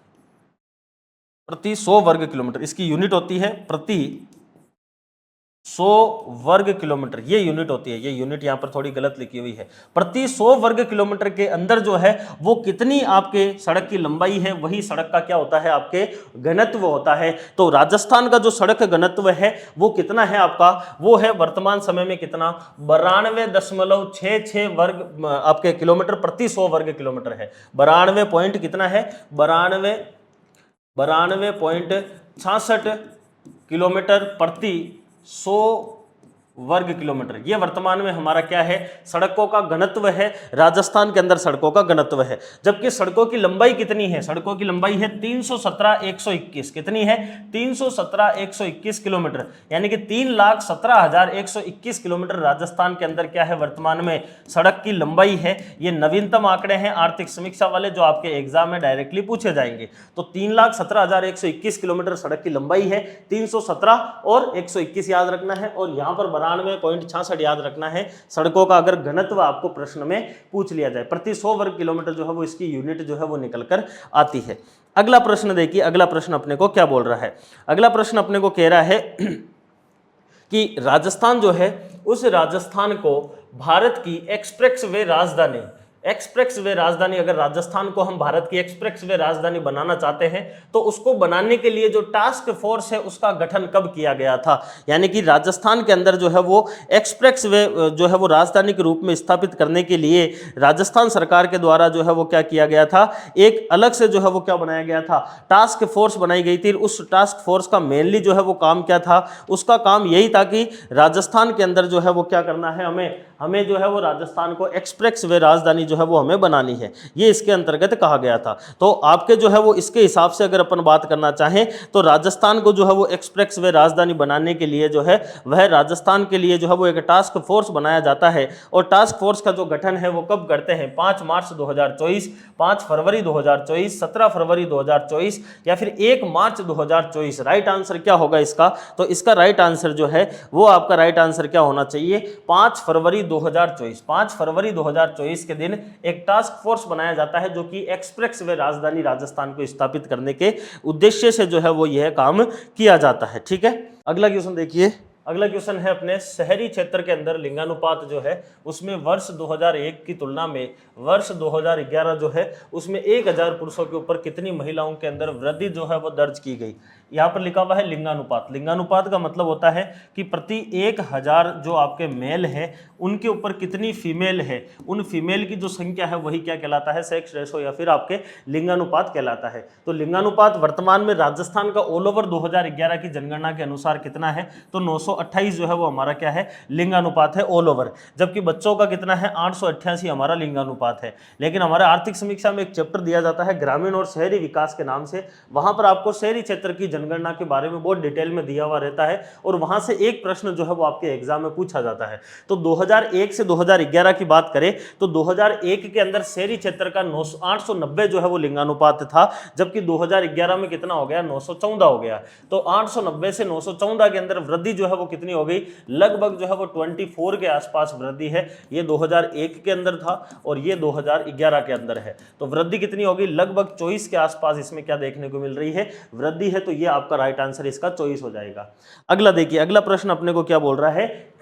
प्रति 100 वर्ग किलोमीटर इसकी यूनिट होती है, प्रति 100 वर्ग किलोमीटर ये यूनिट होती है। ये यूनिट यहां पर थोड़ी गलत लिखी हुई है। प्रति 100 वर्ग किलोमीटर के अंदर जो है वो कितनी आपके सड़क की लंबाई है, वही सड़क का क्या होता है, आपके घनत्व होता है। तो राजस्थान का जो सड़क घनत्व है वो कितना है आपका, वो है वर्तमान समय में कितना, 92.66 वर्ग आपके किलोमीटर प्रति 100 वर्ग किलोमीटर है। 92 पॉइंट कितना है, 92.66 किलोमीटर प्रति 100 वर्ग किलोमीटर। ये वर्तमान में हमारा क्या है, सड़कों का घनत्व है। राजस्थान के अंदर सड़कों का घनत्व है। जबकि सड़कों की लंबाई कितनी है, सड़कों की लंबाई है 317,121। कितनी है, 317,121 किलोमीटर, यानी कि 3,17,121 किलोमीटर राजस्थान के अंदर क्या है वर्तमान में सड़क की लंबाई है। ये नवीनतम आंकड़े हैं आर्थिक समीक्षा वाले, जो आपके एग्जाम में डायरेक्टली पूछे जाएंगे। तो 3,17,121 किलोमीटर सड़क की लंबाई है, 317 और 121 याद रखना है, और यहां पर 92.66 याद रखना है सड़कों का अगर घनत्व आपको प्रश्न में पूछ लिया जाए। प्रति 100 वर्ग किलोमीटर जो है वो इसकी यूनिट जो है वो निकल कर आती है। अगला प्रश्न देखिए, अगला प्रश्न अपने को क्या बोल रहा है। अगला प्रश्न अपने को कह रहा है कि राजस्थान जो है उस राजस्थान को भारत की एक्सप्रेस वे राजधानी, एक्सप्रेस वे राजधानी, अगर राजस्थान को हम भारत की एक्सप्रेस वे राजधानी बनाना चाहते हैं तो उसको बनाने के लिए जो टास्क फोर्स है उसका गठन कब किया गया था। यानी कि राजस्थान के अंदर जो है वो एक्सप्रेस वे जो है वो राजधानी के रूप में स्थापित करने के लिए राजस्थान सरकार के द्वारा जो है वो क्या किया गया था, एक अलग से जो है वो क्या बनाया गया था, टास्क फोर्स बनाई गई थी। उस टास्क फोर्स का मेनली जो है वो काम क्या था, उसका काम यही था कि राजस्थान के अंदर जो है वो क्या करना है, हमें जो है वो राजस्थान को एक्सप्रेस वे राजधानी जो है वो हमें बनानी है। ये इसके अंतर्गत कहा गया था। तो आपके जो है वो इसके हिसाब से अगर अपन बात करना चाहें तो राजस्थान को जो है वो एक्सप्रेस वे राजधानी बनाने के लिए जो है वह राजस्थान के लिए जो है वो एक टास्क फोर्स बनाया जाता है। और टास्क फोर्स का जो गठन है वो कब करते हैं, 5 मार्च 2024, 5 फरवरी 2024, 17 फरवरी 2024 या फिर 1 मार्च 2024। राइट आंसर क्या होगा इसका, तो इसका राइट आंसर जो है वो आपका राइट आंसर क्या होना चाहिए, 5 फरवरी 2024। 5 फरवरी 2024 के दिन एक टास्क फोर्स बनाया जाता है जो कि एक्सप्रेस वे राजधानी राजस्थान को स्थापित करने के उद्देश्य से जो है वो यह काम किया जाता है। ठीक है, अगला क्वेश्चन देखिए। अगला क्वेश्चन है अपने शहरी क्षेत्र के अंदर लिंगानुपात जो है उसमें वर्ष 2001 की तुलना में वर्ष 2011 जो है उसमें 1000 पुरुषों के ऊपर कितनी महिलाओं के अंदर वृद्धि जो है वो दर्ज की गई। यहाँ पर लिखा हुआ है लिंगानुपात। लिंगानुपात का मतलब होता है कि प्रति 1000 जो आपके मेल है उनके ऊपर कितनी फीमेल है, उन फीमेल की जो संख्या है वही क्या कहलाता है, सेक्स रेशो या फिर आपके लिंगानुपात कहलाता है। तो लिंगानुपात वर्तमान में राजस्थान का ऑल ओवर 2011 की जनगणना के अनुसार कितना है, तो 928 जो है वो हमारा क्या है, लिंगानुपात है ऑल ओवर। जबकि बच्चों का कितना है, 888 हमारा लिंगानुपात है। लेकिन हमारे आर्थिक समीक्षा में एक चैप्टर दिया जाता है ग्रामीण और शहरी विकास के नाम से, वहां पर आपको शहरी क्षेत्र की जनगणना के बारे में बहुत डिटेल में दिया हुआ रहता है और वहां से एक प्रश्न जो है वो आपके एग्जाम में पूछा जाता है। तो 2001 से 2011 की बात करें तो 2001 के अंदर शहरी क्षेत्र का 890 जो है वो लिंगानुपात था, जबकि 2011 में कितना हो गया, 914 हो गया। तो 890 से 914 के अंदर वृद्धि जो है वो कितनी हो गई, लगभग जो है वो 24 के आसपास वृद्धि है। ये 2001 के अंदर था और ये 2011 के अंदर है। तो वृद्धि कितनी होगी, लगभग 24 के आसपास इसमें क्या देखने को मिल रही है, वृद्धि है। तो ये आपका राइट आंसर इसका 24 हो जाएगा। अगला देखिए, अगला प्रश्न अपने को क्या बोल रहा है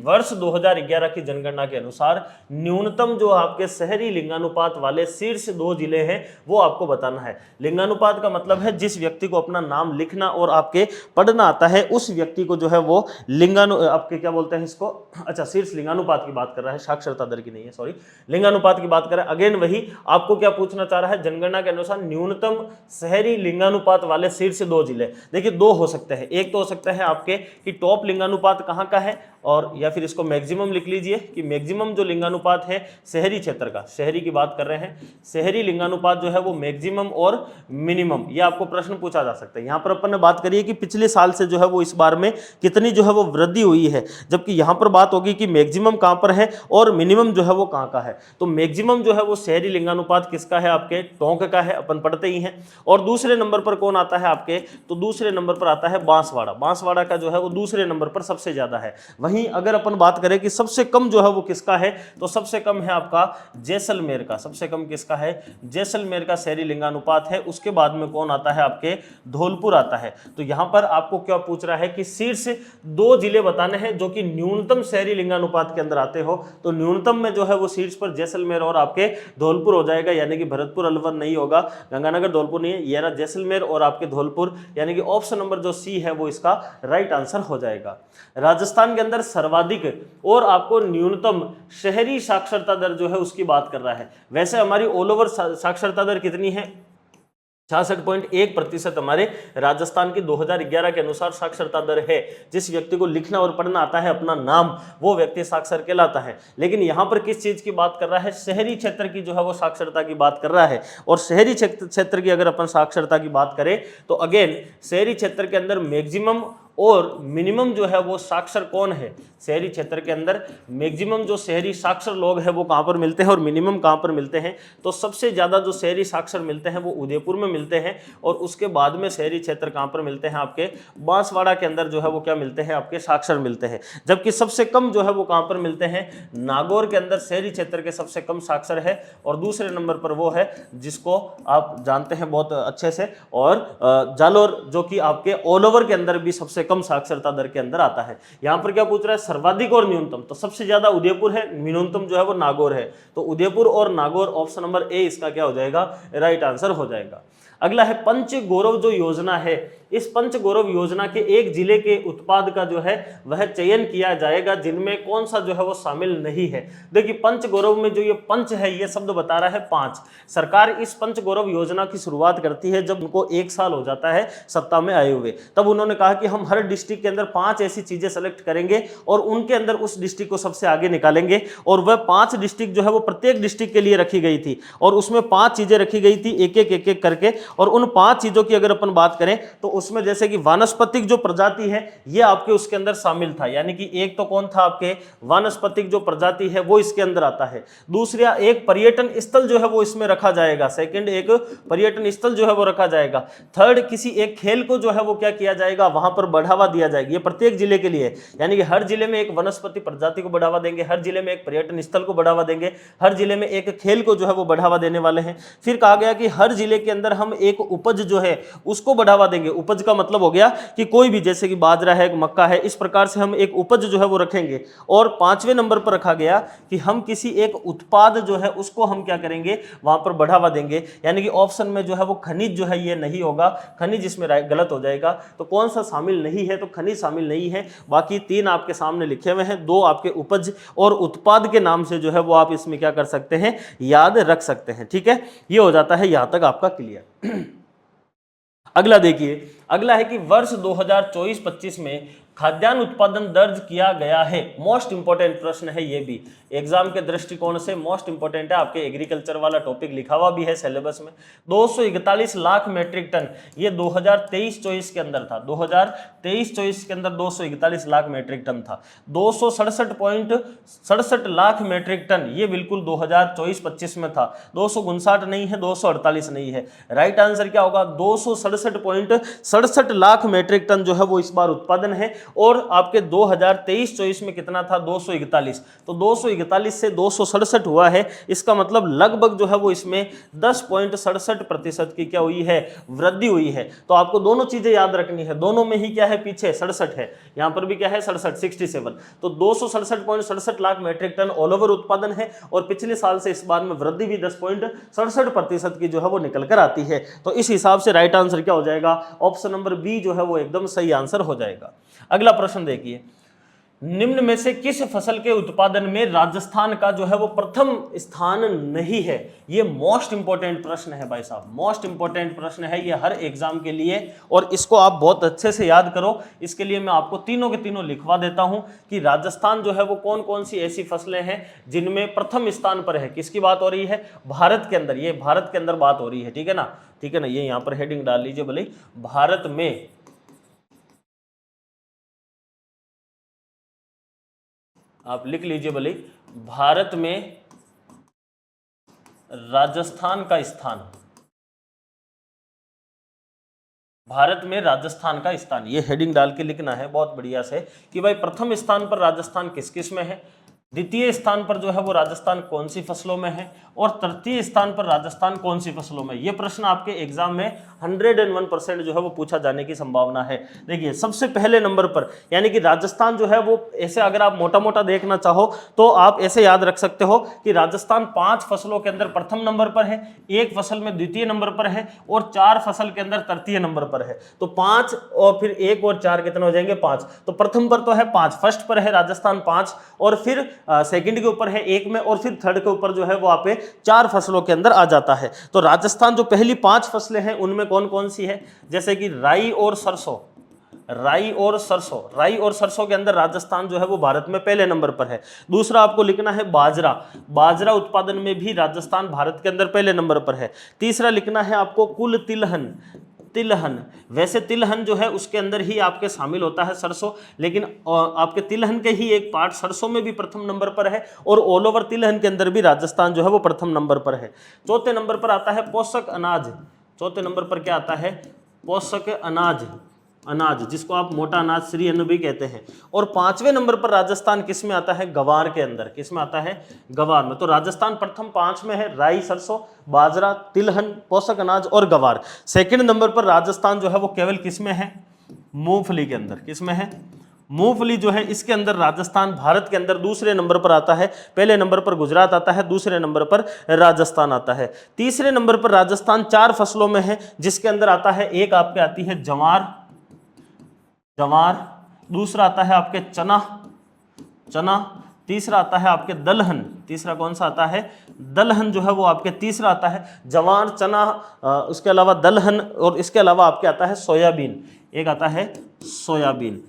वर्ष 2011 की जनगणना के अनुसार न्यूनतम जो आपके शहरी लिंगानुपात वाले शीर्ष 2 जिले हैं वो आपको बताना है। लिंगानुपात का मतलब है जिस व्यक्ति को अपना नाम लिखना और आपके पढ़ना आता है उस व्यक्ति को जो है वो आपके क्या बोलते हैं इसको, अच्छा शीर्ष लिंगानुपात की बात कर रहा है, साक्षरता दर की नहीं है, सॉरी, लिंगानुपात की बात कर रहा है। अगेन वही आपको क्या पूछना चाह रहा है, जनगणना के अनुसार न्यूनतम शहरी लिंगानुपात वाले शीर्ष 2 जिले। देखिए 2 हो सकते हैं, एक तो हो सकता है आपके कि टॉप लिंगानुपात कहाँ का है, और या फिर इसको मैक्सिमम लिख लीजिए कि मैक्सिमम जो लिंगानुपात है शहरी क्षेत्र का, शहरी की बात कर रहे हैं, शहरी लिंगानुपात जो है वो मैक्सिमम और मिनिमम, ये आपको प्रश्न पूछा जा सकता है। यहाँ पर अपन ने बात करी है कि पिछले साल से जो है वो इस बार में कितनी जो है वो वृद्धि हुई है, जबकि यहाँ पर बात होगी कि मैक्सिमम कहाँ पर है और मिनिमम जो है वो कहाँ का है। तो मैक्सिमम जो है वो शहरी लिंगानुपात किसका है, आपके टोंक का है, अपन पढ़ते ही हैं। और दूसरे नंबर पर कौन आता है आपके, तो दूसरे नंबर पर आता है बांसवाड़ा। बांसवाड़ा का जो है वो दूसरे नंबर पर सबसे ज्यादा है। वहीं अगर अपन बात करें कि सबसे कम जो है वो किसका है, तो सबसे कम है आपका जैसलमेर का। सबसे कम किसका है, जैसलमेर का शहरी लिंगानुपात है। उसके बाद में कौन आता है, आपके धौलपुर आता है। तो यहां पर आपको क्या पूछ रहा है कि शीर्ष 2 जिले बताने हैं जो कि न्यूनतम शहरी लिंगानुपात के अंदर आते हो। तो न्यूनतम में जो है वो शीर्ष पर जैसलमेर और आपके धौलपुर हो जाएगा, यानी कि भरतपुर अलवर नहीं होगा, गंगानगर धौलपुर नहीं है, ये रहा जैसलमेर और आपके धौलपुर, यानी कि ऑप्शन नंबर जो सी है वो इसका राइट आंसर हो जाएगा। राजस्थान के अंदर सर्वाधिक और आपको न्यूनतम शहरी साक्षरता दर जो है उसकी बात कर रहा है। वैसे हमारी ऑल ओवर साक्षरता दर कितनी है, 66.1% हमारे राजस्थान की 2011 के अनुसार साक्षरता दर है। जिस व्यक्ति को लिखना और पढ़ना आता है अपना नाम, वो व्यक्ति साक्षर कहलाता है। लेकिन यहाँ पर किस चीज की बात कर रहा है, शहरी क्षेत्र की जो है वो साक्षरता की बात कर रहा है। और शहरी क्षेत्र की अगर अपन साक्षरता की बात करें तो अगेन शहरी क्षेत्र के अंदर मैक्सिमम और मिनिमम जो है वो साक्षर कौन है, शहरी क्षेत्र के अंदर मैक्सिमम जो शहरी साक्षर लोग हैं वो कहाँ पर मिलते हैं और मिनिमम कहाँ पर मिलते हैं। तो सबसे ज़्यादा जो शहरी साक्षर मिलते हैं वो उदयपुर में मिलते हैं, और उसके बाद में शहरी क्षेत्र कहाँ पर मिलते हैं, आपके बांसवाड़ा के अंदर जो है वो क्या मिलते हैं, आपके साक्षर मिलते हैं। जबकि सबसे कम जो है वो कहाँ पर मिलते हैं, नागौर के अंदर शहरी क्षेत्र के सबसे कम साक्षर है। और दूसरे नंबर पर वो है जिसको आप जानते हैं बहुत अच्छे से, और जालोर, जो कि आपके ऑल ओवर के अंदर भी सबसे कम साक्षरता दर के अंदर आता है। यहां पर क्या पूछ रहा है, सर्वाधिक और न्यूनतम। तो सबसे ज्यादा उदयपुर है, न्यूनतम जो है वो नागौर है। तो उदयपुर और नागौर ऑप्शन नंबर ए इसका क्या हो जाएगा, राइट आंसर हो जाएगा। अगला है पंच गौरव जो योजना है, इस पंच गौरव योजना के एक जिले के उत्पाद का जो है वह चयन किया जाएगा जिनमें कौन सा जो है वो शामिल नहीं है। देखिए पंच गौरव में जो ये पंच है ये शब्द बता रहा है 5। सरकार इस पंच गौरव योजना की शुरुआत करती है जब उनको 1 साल हो जाता है सत्ता में आए हुए। तब उन्होंने कहा कि हम हर डिस्ट्रिक्ट के अंदर 5 ऐसी चीजें सेलेक्ट करेंगे और उनके अंदर उस डिस्ट्रिक्ट को सबसे आगे निकालेंगे। और वह 5 डिस्ट्रिक्ट जो है वो प्रत्येक डिस्ट्रिक्ट के लिए रखी गई थी और उसमें 5 चीजें रखी गई थी, एक एक करके। और उन 5 चीजों की अगर अपन बात करें तो उसमें जैसे कि वानस्पतिक जो प्रजाति है ये आपके उसके अंदर शामिल था, यानी कि एक तो कौन था, आपके वानस्पतिक जो प्रजाति है वो इसके अंदर आता है। दूसरा एक पर्यटन स्थल जो है वो इसमें रखा जाएगा, सेकंड एक पर्यटन स्थल जो है वो रखा जाएगा। थर्ड किसी एक खेल को जो है वो क्या किया जाएगा, वहां पर बढ़ावा दिया जाएगा। ये प्रत्येक जिले के लिए, यानी कि हर जिले में एक वनस्पति प्रजाति को बढ़ावा देंगे, हर जिले में एक पर्यटन स्थल को बढ़ावा देंगे, हर जिले में एक खेल को जो है वो बढ़ावा देने वाले हैं। फिर कहा गया कि हर जिले के अंदर हम एक उपज जो है उसको बढ़ावा देंगे। उपज का मतलब हो गया कि कोई भी, जैसे कि बाजरा है, मक्का है, इस प्रकार से हम एक उपज जो है वो रखेंगे। और 5वें नंबर पर रखा गया कि हम किसी एक उत्पाद जो है उसको हम क्या करेंगे, वहां पर बढ़ावा देंगे। यानी कि ऑप्शन में जो है वो खनिज जो है ये नहीं होगा, खनिज इसमें गलत हो जाएगा। तो कौन सा शामिल नहीं है, तो खनिज शामिल नहीं है। बाकी 3 आपके सामने लिखे हुए हैं, 2 आपके उपज और उत्पाद के नाम से जो है वो आप इसमें क्या कर सकते हैं, याद रख सकते हैं। ठीक है, ये हो जाता है यहां तक आपका क्लियर। अगला देखिए, अगला है कि वर्ष 2024-25 में खाद्यान्न उत्पादन दर्ज किया गया है। मोस्ट इंपोर्टेंट प्रश्न है ये भी, एग्जाम के दृष्टिकोण से मोस्ट इंपोर्टेंट है। आपके एग्रीकल्चर वाला टॉपिक लिखा हुआ भी है सिलेबस में। 241 लाख मैट्रिक टन, ये 2023-24 के अंदर था। 2023-24 के अंदर 241 लाख मैट्रिक टन था। 267.67 लाख मैट्रिक टन ये बिल्कुल 2024-25 में था। 259 नहीं है, 248 नहीं है। राइट आंसर क्या होगा, 267.67 लाख मैट्रिक टन जो है वो इस बार उत्पादन है। और आपके 2023-24 में कितना था, 241। तो 241 से 267 हुआ है, इसका मतलब लगभग जो है वो इसमें 10.67% की क्या हुई है, वृद्धि हुई है। तो आपको दोनों चीजें याद रखनी है, दोनों में ही क्या है, पीछे 67 है, यहां पर भी क्या है 67। तो 267.67 lakh metric ton all over उत्पादन है। और पिछले साल से इस बार में वृद्धि भी 10.67% की जो है वो निकल कर आती है। तो इस हिसाब से राइट आंसर क्या हो जाएगा, ऑप्शन नंबर बी जो है वो एकदम सही आंसर हो जाएगा। अगला प्रश्न देखिए, निम्न में से किस फसल के उत्पादन में राजस्थान का जो है वो प्रथम स्थान नहीं है। ये मोस्ट इंपोर्टेंट प्रश्न है भाई साहब, मोस्ट इंपोर्टेंट प्रश्न है ये हर एग्जाम के लिए, और इसको आप बहुत अच्छे से याद करो। इसके लिए मैं आपको तीनों के तीनों लिखवा देता हूं कि राजस्थान जो है वो कौन कौन सी ऐसी फसलें हैं जिनमें प्रथम स्थान पर है। किसकी बात हो रही है, भारत के अंदर, ये भारत के अंदर बात हो रही है। ठीक है ना, ठीक है ना, ये यहां पर हेडिंग डाल लीजिए भले, भारत में, आप लिख लीजिए भले, भारत में राजस्थान का स्थान, भारत में राजस्थान का स्थान, ये हेडिंग डाल के लिखना है बहुत बढ़िया से कि भाई प्रथम स्थान पर राजस्थान किस किस में है, द्वितीय स्थान पर जो है वो राजस्थान कौन सी फसलों में है, और तृतीय स्थान पर राजस्थान कौन सी फसलों में। ये प्रश्न आपके एग्जाम में 101% जो है वो पूछा जाने की संभावना है। देखिए सबसे पहले नंबर पर, यानी कि राजस्थान जो है वो ऐसे, अगर आप मोटा मोटा देखना चाहो तो आप ऐसे याद रख सकते हो कि राजस्थान 5 फसलों के अंदर प्रथम नंबर पर है, 1 फसल में द्वितीय नंबर पर है, और 4 फसल के अंदर तृतीय नंबर पर है। तो 5 और फिर 1 और 4 कितने हो जाएंगे, 5। तो प्रथम पर तो है 5, फर्स्ट पर है राजस्थान 5, और फिर सेकंड के ऊपर है 1 में, और फिर थर्ड के ऊपर जो है वो आप 4 फसलों के अंदर आ जाता है। तो राजस्थान जो पहली 5 फसलें हैं उनमें कौन कौन सी है, जैसे कि राई और सरसों, राई और सरसों, राई और सरसों के अंदर राजस्थान जो है वो भारत में पहले नंबर पर है। दूसरा आपको लिखना है बाजरा, बाजरा उत्पादन में भी राजस्थान भारत के अंदर पहले नंबर पर है। तीसरा लिखना है आपको कुल तिलहन, तिलहन, वैसे तिलहन जो है उसके अंदर ही आपके शामिल होता है सरसों, लेकिन आपके तिलहन के ही एक पार्ट सरसों में भी प्रथम नंबर पर है, और ऑल ओवर तिलहन के अंदर भी राजस्थान जो है वो प्रथम नंबर पर है। चौथे नंबर पर आता है पोषक अनाज, चौथे नंबर पर क्या आता है, पोषक अनाज, अनाज जिसको आप मोटा अनाज श्री अन्न भी कहते हैं। और 5वें नंबर पर राजस्थान किस में आता है, गवार के अंदर, किस में आता है, गवार में। तो राजस्थान प्रथम 5 में है, राई, सरसों, बाजरा, तिलहन, पोषक अनाज और गवार। सेकंड नंबर पर राजस्थान जो है वो केवल किस में है, मूंगफली के अंदर, किस में है, मूंगफली जो है इसके अंदर राजस्थान भारत के अंदर दूसरे नंबर पर आता है। पहले नंबर पर गुजरात आता है, दूसरे नंबर पर राजस्थान आता है। तीसरे नंबर पर राजस्थान 4 फसलों में है, जिसके अंदर आता है, एक आपके आती है जवार, जवार, दूसरा आता है आपके चना, चना, तीसरा आता है आपके दलहन, तीसरा कौन सा आता है, दलहन जो है वो आपके तीसरा आता है। जवार, चना, उसके अलावा दलहन, और इसके अलावा आपके आता है सोयाबीन, एक आता है सोयाबीन।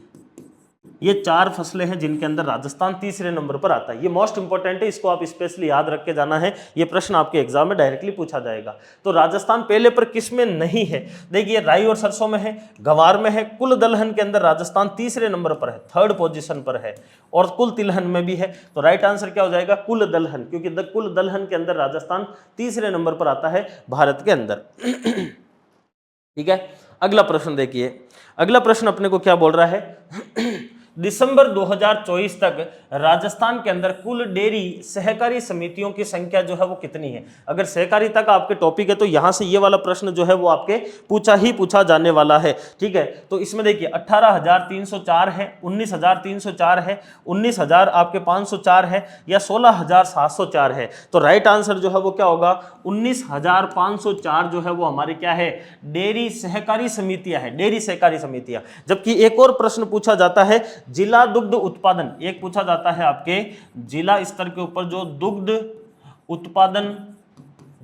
ये 4 फसलें हैं जिनके अंदर राजस्थान तीसरे नंबर पर आता है। ये मोस्ट इंपॉर्टेंट है, इसको आप स्पेशली याद रख के जाना है, ये प्रश्न आपके एग्जाम में डायरेक्टली पूछा जाएगा। तो राजस्थान पहले पर किस में नहीं है, देखिए राई और सरसों में है, गवार में है, कुल दलहन के अंदर राजस्थान तीसरे नंबर पर है, 3rd पोजीशन पर है, और कुल तिलहन में भी है। तो राइट आंसर क्या हो जाएगा, कुल दलहन, क्योंकि कुल दलहन के अंदर राजस्थान तीसरे नंबर पर आता है भारत के अंदर। ठीक है, अगला प्रश्न देखिए, अगला प्रश्न अपने को क्या बोल रहा है दिसंबर 2024 तक राजस्थान के अंदर कुल डेयरी सहकारी समितियों की संख्या जो है वो कितनी है। अगर सहकारी तक आपके टॉपिक है तो यहां से ये वाला प्रश्न जो है वो आपके पूछा जाने वाला है। ठीक है, तो इसमें देखिए 18,304 है, 19,304 है, 19,000 आपके 504 है या 16,704 है। तो राइट आंसर जो है वो क्या होगा, 19,504 जो है वो हमारे क्या है, डेयरी सहकारी समितियां है, डेयरी सहकारी समितियां। जबकि एक और प्रश्न पूछा जाता है जिला दुग्ध उत्पादन, एक पूछा जाता है आपके जिला स्तर के ऊपर जो दुग्ध उत्पादन,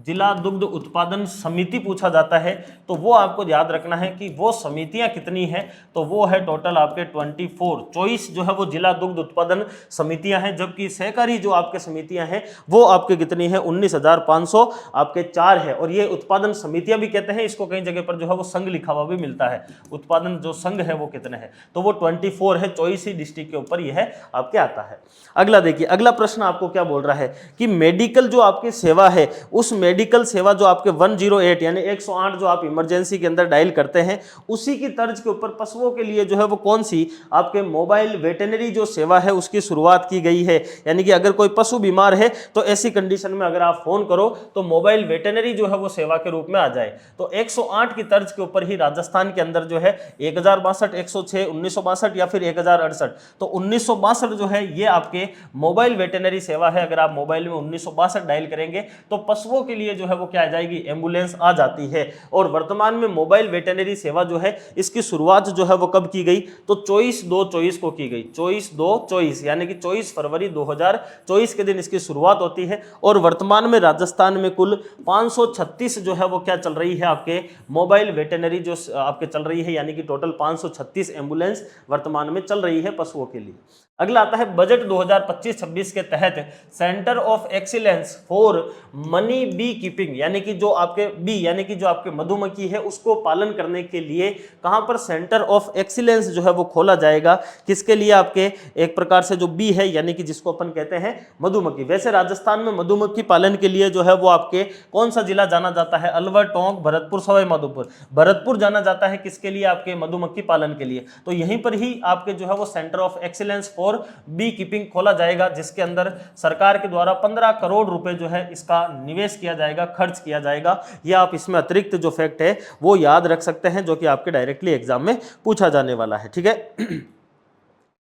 जिला दुग्ध उत्पादन समिति पूछा जाता है, तो वो आपको याद रखना है कि वो समितियां कितनी हैं, तो वो है टोटल आपके 24 चॉइस जो है वो जिला दुग्ध उत्पादन समितियां हैं। जबकि सहकारी जो आपके समितियां हैं वो आपके कितनी है, 19,500 आपके 4 है। और ये उत्पादन समितियां भी कहते हैं इसको, कई जगह पर जो है वो संघ लिखा हुआ भी मिलता है। उत्पादन जो संघ है वो कितने हैं, तो वो 24 है, चॉइस ही डिस्ट्रिक्ट के ऊपर यह आपके आता है। अगला देखिए, अगला प्रश्न आपको क्या बोल रहा है कि मेडिकल जो आपकी सेवा है, उस मेडिकल सेवा जो आपके 108 यानी 108 जो आप इमरजेंसी के अंदर डायल करते हैं, उसी की तर्ज के ऊपर पशुओं के लिए जो है वो कौन सी आपके मोबाइल वेटनरी जो सेवा है उसकी शुरुआत की गई है। यानी कि अगर कोई पशु बीमार है तो ऐसी कंडीशन में अगर आप फोन करो तो मोबाइल वेटनरी जो है वो सेवा के रूप में आ जाए। तो 108 की तर्ज के ऊपर ही राजस्थान के अंदर जो है 1062, 106, 1962 या फिर 1068, तो 1962 जो है ये आपके मोबाइल वेटनरी सेवा है। अगर आप मोबाइल में 1962 डायल करेंगे तो पशुओं के लिए जो है वो क्या आ जाएगी, एम्बुलेंस आ जाती है। और वर्तमान में मोबाइल वेटनरी सेवा जो है इसकी शुरुआत जो है वो कब की गई, तो 24/2/24 को की गई। 24/2/24 यानी कि 24 फरवरी 2024 के दिन इसकी शुरुआत होती है। और वर्तमान में राजस्थान में कुल 536 जो है वो क्या चल रही है, आपके मोबाइल वेटनरी जो आपके चल रही है, यानी कि टोटल 536 एम्बुलेंस वर्तमान में चल रही है पशुओं के लिए। अगला आता है बजट 2025-26 के तहत centre of excellence for money beekeeping, यानी कि जो आपके बी यानी कि जो आपके मधुमक्खी है उसको पालन करने के लिए कहां पर सेंटर ऑफ एक्सीलेंस जो है वो खोला जाएगा, किसके लिए, आपके एक प्रकार से जो बी है यानी कि जिसको अपन कहते हैं मधुमक्खी। वैसे राजस्थान में मधुमक्खी पालन के लिए जो है वो आपके कौन सा जिला जाना जाता है, अलवर, टोंक, भरतपुर, सवाई माधोपुर। भरतपुर जाना जाता है किसके लिए, आपके मधुमक्खी पालन के लिए। तो यहीं पर ही आपके जो है वो centre of excellence for beekeeping खोला जाएगा, जिसके अंदर सरकार के द्वारा 15 करोड़ रुपए जो है इसका निवेश किया जाएगा, खर्च किया जाएगा। यह आप इसमें अतिरिक्त जो फैक्ट है वो याद रख सकते हैं, जो कि आपके डायरेक्टली एग्जाम में पूछा जाने वाला है। ठीक है।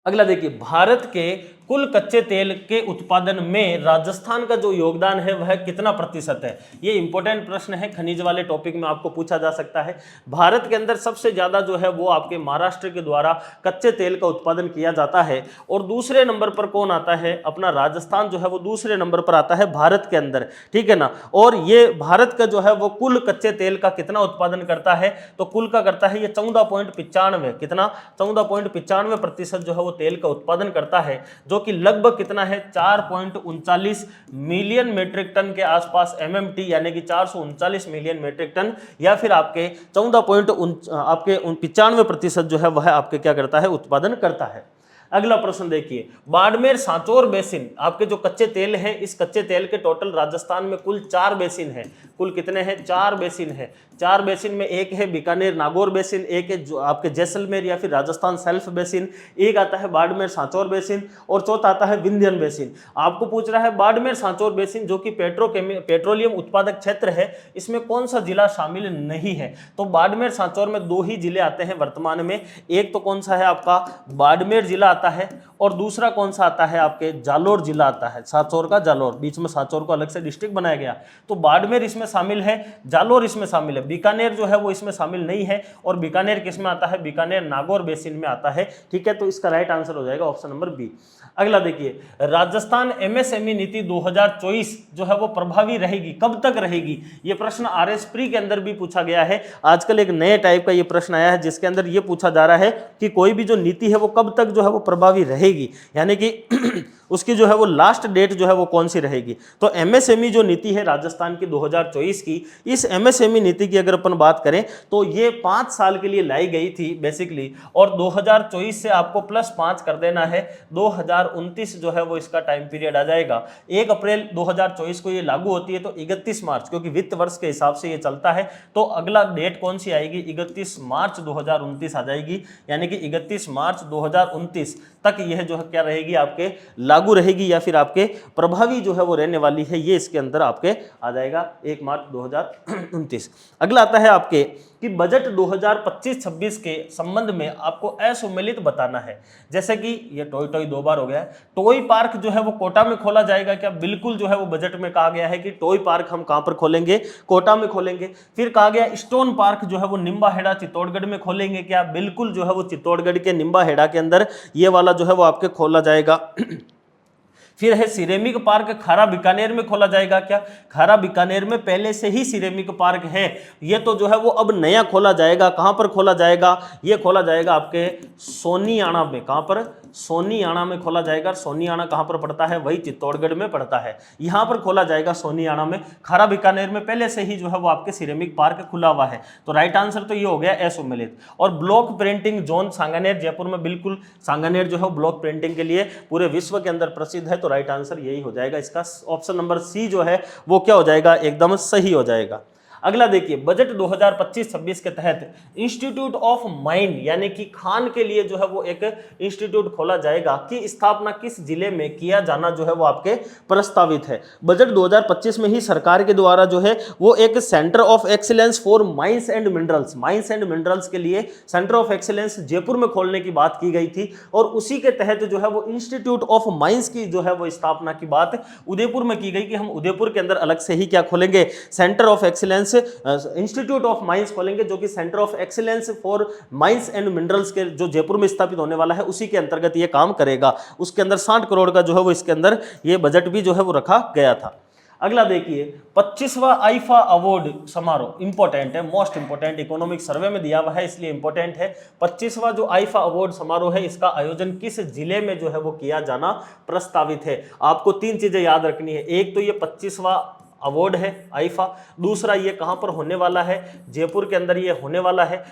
अगला देखिए, भारत के कुल कच्चे तेल के उत्पादन में राजस्थान का जो योगदान है वह कितना प्रतिशत है। ये इंपॉर्टेंट प्रश्न है, खनिज वाले टॉपिक में आपको पूछा जा सकता है। भारत के अंदर सबसे ज्यादा जो है वो आपके महाराष्ट्र के द्वारा कच्चे तेल का उत्पादन किया जाता है। और दूसरे नंबर पर कौन आता है, अपना राजस्थान जो है वो दूसरे नंबर पर आता है भारत के अंदर। ठीक है ना। और ये भारत का जो है वो कुल कच्चे तेल का कितना उत्पादन करता है, तो कुल का करता है ये 14.95, कितना, 14.95% जो है वो तेल का उत्पादन करता है, जो कि लगभग कितना है, 4.39 मिलियन मेट्रिक टन के आसपास MMT, यानी कि 439 मिलियन मेट्रिक टन, या फिर आपके 14.95% जो है वह आपके क्या करता है, उत्पादन करता है। अगला प्रश्न देखिए, बाड़मेर सांचौर बेसिन, आपके जो कच्चे तेल हैं, इस कच्चे तेल के टोटल राजस्थान में कुल 4 बेसिन हैं। कुल कितने हैं, 4 बेसिन है। 4 बेसिन में एक है बीकानेर नागौर बेसिन, एक है जो आपके जैसलमेर या फिर राजस्थान सेल्फ बेसिन, एक आता है बाड़मेर सांचौर बेसिन, और चौथा आता है विंध्यन बेसिन। आपको पूछ रहा है बाड़मेर सांचौर बेसिन जो कि पेट्रोलियम उत्पादक क्षेत्र है, इसमें कौन सा जिला शामिल नहीं है। तो बाड़मेर सांचौर में 2 ही जिले आते हैं वर्तमान में। एक तो कौन सा है आपका बाड़मेर जिला आता है, और दूसरा कौन सा आता है, आपके जालोर जिला आता है। सांचौर का जालोर, बीच में सांचौर को अलग से डिस्ट्रिक्ट बनाया गया। तो बाड़मेर इसमें शामिल है, जालोर इसमें शामिल है, बीकानेर जो है वो इसमें शामिल नहीं है। और बीकानेर किस में आता है, बीकानेर नागौर बेसिन में आता है। ठीक है, तो इसका राइट आंसर हो जाएगा ऑप्शन नंबर बी। अगला देखिए, राजस्थान MSME नीति 2024 जो है वो प्रभावी रहेगी, कब तक रहेगी। ये प्रश्न RS प्री के अंदर भी पूछा गया है। आजकल एक नए टाइप का ये प्रश्न आया है, जिसके अंदर ये पूछा जा रहा है कि कोई भी जो नीति है वो कब तक जो है वो प्रभावी रहेगी, यानी कि उसकी जो है वो लास्ट डेट जो है वो कौन सी रहेगी। तो एमएसएमई जो नीति है राजस्थान की 2024 की, इस एमएसएमई नीति की अगर अपन बात करें तो ये 5 साल के लिए लाई गई थी बेसिकली, और 2024 से आपको +5 कर देना है, 2029 जो है वो इसका टाइम पीरियड आ जाएगा। 1 अप्रैल 2024 को ये लागू होती है, तो 31 मार्च, क्योंकि वित्त वर्ष के हिसाब से ये चलता है, तो अगला डेट कौन सी आएगी, 31 मार्च 2029 आ जाएगी, यानी कि 31 मार्च 2029 तक यह जो है क्या रहेगी, आपके लागू रहेगी या फिर आपके प्रभावी जो है वो रहने वाली है। ये इसके अंदर आपके आ जाएगा 1 मार्च 2029। अगला आता है आपके कि बजट 2025-26 के संबंध में आपको असुमेलित बताना है। जैसे कि ये टॉय टॉय 2 बार हो गया है। टॉय पार्क जो है वो कोटा में खोला जाएगा क्या, बिल्कुल जो है वो बजट में कहा गया है कि टॉय पार्क हम कहां पर खोलेंगे, कोटा में खोलेंगे। फिर कहा गया स्टोन पार्क जो है वो निम्बाहेड़ा चित्तौड़गढ़ में खोलेंगे क्या, बिल्कुल जो है वो चित्तौड़गढ़ के निम्बाहेड़ा के अंदर ये वाला जो है वो आपके खोला जाएगा। फिर है सिरेमिक पार्क खारा बीकानेर में खोला जाएगा क्या, खारा बीकानेर में पहले से ही सिरेमिक पार्क है, ये तो जो है वो अब नया खोला जाएगा। कहां पर खोला जाएगा, ये खोला जाएगा आपके सोनियाना में। कहां पर, सोनियाना में खोला जाएगा। सोनियाना कहां पर पड़ता है, वही चित्तौड़गढ़ में पड़ता है, यहां पर खोला जाएगा सोनियाना में। खारा बीकानेर में पहले से ही जो है वो आपके सिरेमिक पार्क खुला हुआ है। तो राइट आंसर तो ये हो गया असुमेलित। और block printing zone Sanganer Jaipur में, बिल्कुल सांगानेर जो है ब्लॉक प्रिंटिंग के लिए पूरे विश्व के अंदर प्रसिद्ध है, तो राइट आंसर यही हो जाएगा। इसका ऑप्शन नंबर सी जो है वो क्या हो जाएगा, एकदम सही हो जाएगा। अगला देखिए, बजट 2025-26 के तहत इंस्टीट्यूट ऑफ माइन यानी कि खान के लिए जो है वो एक इंस्टीट्यूट खोला जाएगा की स्थापना किस जिले में किया जाना जो है वो आपके प्रस्तावित है। बजट 2025 में ही सरकार के द्वारा जो है वो एक centre of excellence for mines and minerals, mines and minerals के लिए सेंटर ऑफ एक्सीलेंस जयपुर में खोलने की बात की गई थी, और उसी के तहत जो है वो इंस्टीट्यूट ऑफ माइंस की जो है वो स्थापना की बात उदयपुर में की गई कि हम उदयपुर के अंदर अलग से ही क्या खोलेंगे, centre of excellence institute of mines खोलेंगे, जो कि centre of excellence for mines and minerals के जो जयपुर में स्थापित होने वाला है उसी के अंतर्गत ये काम करेगा। उसके अंदर 60 करोड़ का जो है वो इसके अंदर ये बजट भी जो है वो रखा गया था। अगला देखिए, 25वां आईफा अवार्ड समारोह इंपॉर्टेंट है, मोस्ट इंपॉर्टेंट, इकोनॉमिक सर्वे में दिया हुआ है इसलिए इंपॉर्टेंट है। 25वां जो आईफा अवार्ड समारोह है इसका आयोजन किस जिले में जो है वो किया जाना प्रस्तावित है। आपको 3 चीजें याद रखनी है, एक तो ये 25वां अवार्ड है आईफा, दूसरा ये कहां पर होने वाला है, जयपुर के अंदर ये होने वाला है,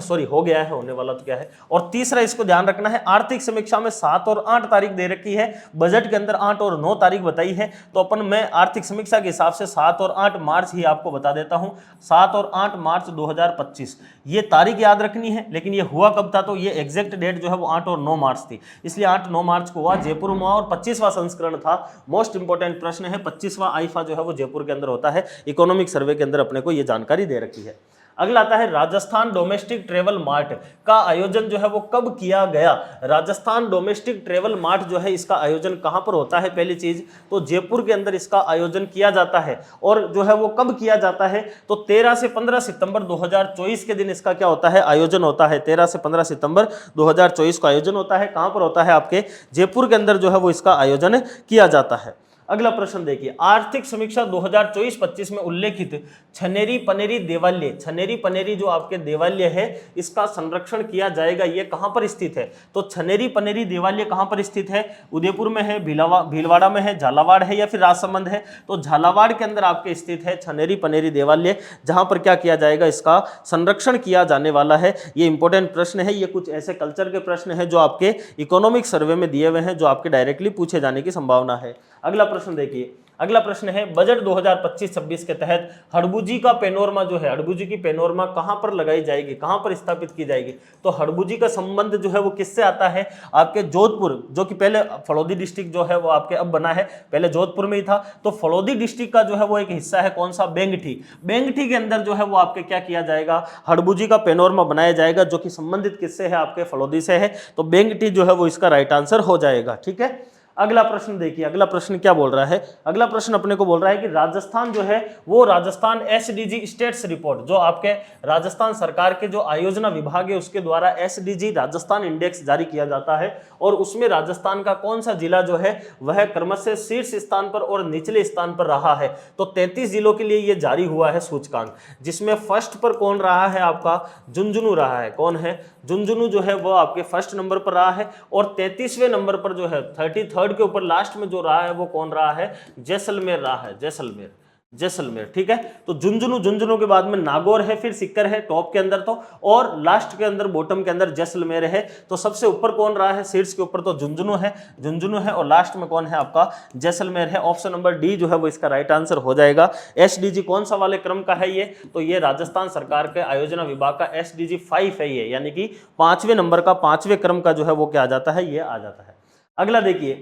सॉरी हो गया है, होने वाला तो क्या है, और तीसरा इसको ध्यान रखना है, आर्थिक समीक्षा में 7 और 8 तारीख दे रखी है, बजट के अंदर 8 और 9 तारीख बताई है, तो अपन मैं आर्थिक समीक्षा के हिसाब से 7 और 8 मार्च ही आपको बता देता हूं। 7 और 8 मार्च 2025 ये तारीख याद रखनी है, लेकिन ये हुआ कब था, तो ये एग्जैक्ट डेट जो है वो 8 और 9 मार्च थी, इसलिए 8-9 मार्च को हुआ, जयपुर में हुआ, और 25वां संस्करण था। मोस्ट इंपॉर्टेंट प्रश्न है, 25वां आईफा जो है वो जयपुर के अंदर होता है, इकोनॉमिक सर्वे के अंदर अपने को ये जानकारी दे रखी है। अगला आता है राजस्थान डोमेस्टिक ट्रेवल मार्ट का आयोजन जो है वो कब किया गया। राजस्थान डोमेस्टिक ट्रेवल मार्ट जो है इसका आयोजन कहां पर होता है, पहली चीज तो जयपुर के अंदर इसका आयोजन किया जाता है, और जो है वो कब किया जाता है, तो 13 से 15 सितंबर 2024 के दिन इसका क्या होता है, आयोजन होता है। 13 से 15 सितंबर 2024 को आयोजन होता है। कहां पर होता है, आपके जयपुर के अंदर जो है वो इसका आयोजन किया जाता है। अगला प्रश्न देखिए, आर्थिक समीक्षा 2024-25 में उल्लेखित छनेरी पनेरी देवालय, छनेरी पनेरी जो आपके देवालय है इसका संरक्षण किया जाएगा, ये कहां पर स्थित है, तो छनेरी पनेरी देवालय कहां पर स्थित है, उदयपुर में है, भीलवाड़ा में है, झालावाड़ है या फिर राजसमंद है, तो झालावाड़ के अंदर आपके स्थित है छनेरी पनेरी देवालय, जहां पर क्या किया जाएगा, इसका संरक्षण किया जाने वाला है। ये इंपॉर्टेंट प्रश्न है, ये कुछ ऐसे कल्चर के प्रश्न है जो आपके इकोनॉमिक सर्वे में दिए हुए हैं, जो आपके डायरेक्टली पूछे जाने की संभावना है। अगला प्रश्न देखिए, अगला प्रश्न है बजट 2025-26 के तहत हड़बुजी का पेनोरमा जो है, हड़बुजी की पेनोरमा कहां पर लगाई जाएगी, कहां पर स्थापित की जाएगी, तो हड़बुजी का संबंध जो है वो किससे आता है, आपके जोधपुर, जो कि पहले फलोदी डिस्ट्रिक्ट जो है वो आपके अब बना है, पहले जोधपुर में ही था, तो फलोदी डिस्ट्रिक्ट का जो है वो एक हिस्सा है, कौन सा, बेंगठी, बेंगठी के अंदर जो है वो आपके क्या किया जाएगा, हड़बुजी का पेनोरमा बनाया जाएगा, जो कि संबंधित किससे है, आपके फलोदी से है, तो बेंगठी जो है वो इसका राइट आंसर हो जाएगा। ठीक है, अगला प्रश्न देखिए, अगला प्रश्न क्या बोल रहा है, अगला प्रश्न अपने को बोल रहा है कि राजस्थान जो है वो राजस्थान एसडीजी स्टेट्स रिपोर्ट, जो आपके राजस्थान सरकार के जो आयोजना विभाग है उसके द्वारा एसडीजी राजस्थान इंडेक्स जारी किया जाता है, और उसमें राजस्थान का कौन सा जिला जो है वह क्रमशः शीर्ष स्थान पर और निचले स्थान पर रहा है, तो 33 जिलों के लिए यह जारी हुआ है सूचकांक, जिसमें फर्स्ट पर कौन रहा है, आपका झुंझुनू रहा है, कौन है, झुंझुनू जो है वो आपके फर्स्ट नंबर पर रहा है, और 33वें नंबर पर जो है 33rd थर्ड के ऊपर लास्ट में जो रहा है वो कौन रहा है, जैसलमेर रहा है, जैसलमेर, जैसलमेर, ठीक है। तो झुंझुनू, झुंझुनू के बाद में नागौर है, फिर सिक्कर है टॉप के अंदर तो, और लास्ट के अंदर बॉटम के अंदर जैसलमेर है। तो सबसे ऊपर कौन रहा है शीर्ष के ऊपर, तो झुंझुनू है, झुंझुनू है, और लास्ट में कौन है आपका, जैसलमेर है। ऑप्शन नंबर डी जो है वो इसका राइट आंसर हो जाएगा। एसडीजी कौन सा वाले क्रम का है ये, तो ये राजस्थान सरकार के आयोजना विभाग का एसडीजी 5 है ये, यानी कि 5वें नंबर का 5वें क्रम का जो है वो क्या आ जाता है, ये आ जाता है। अगला देखिए,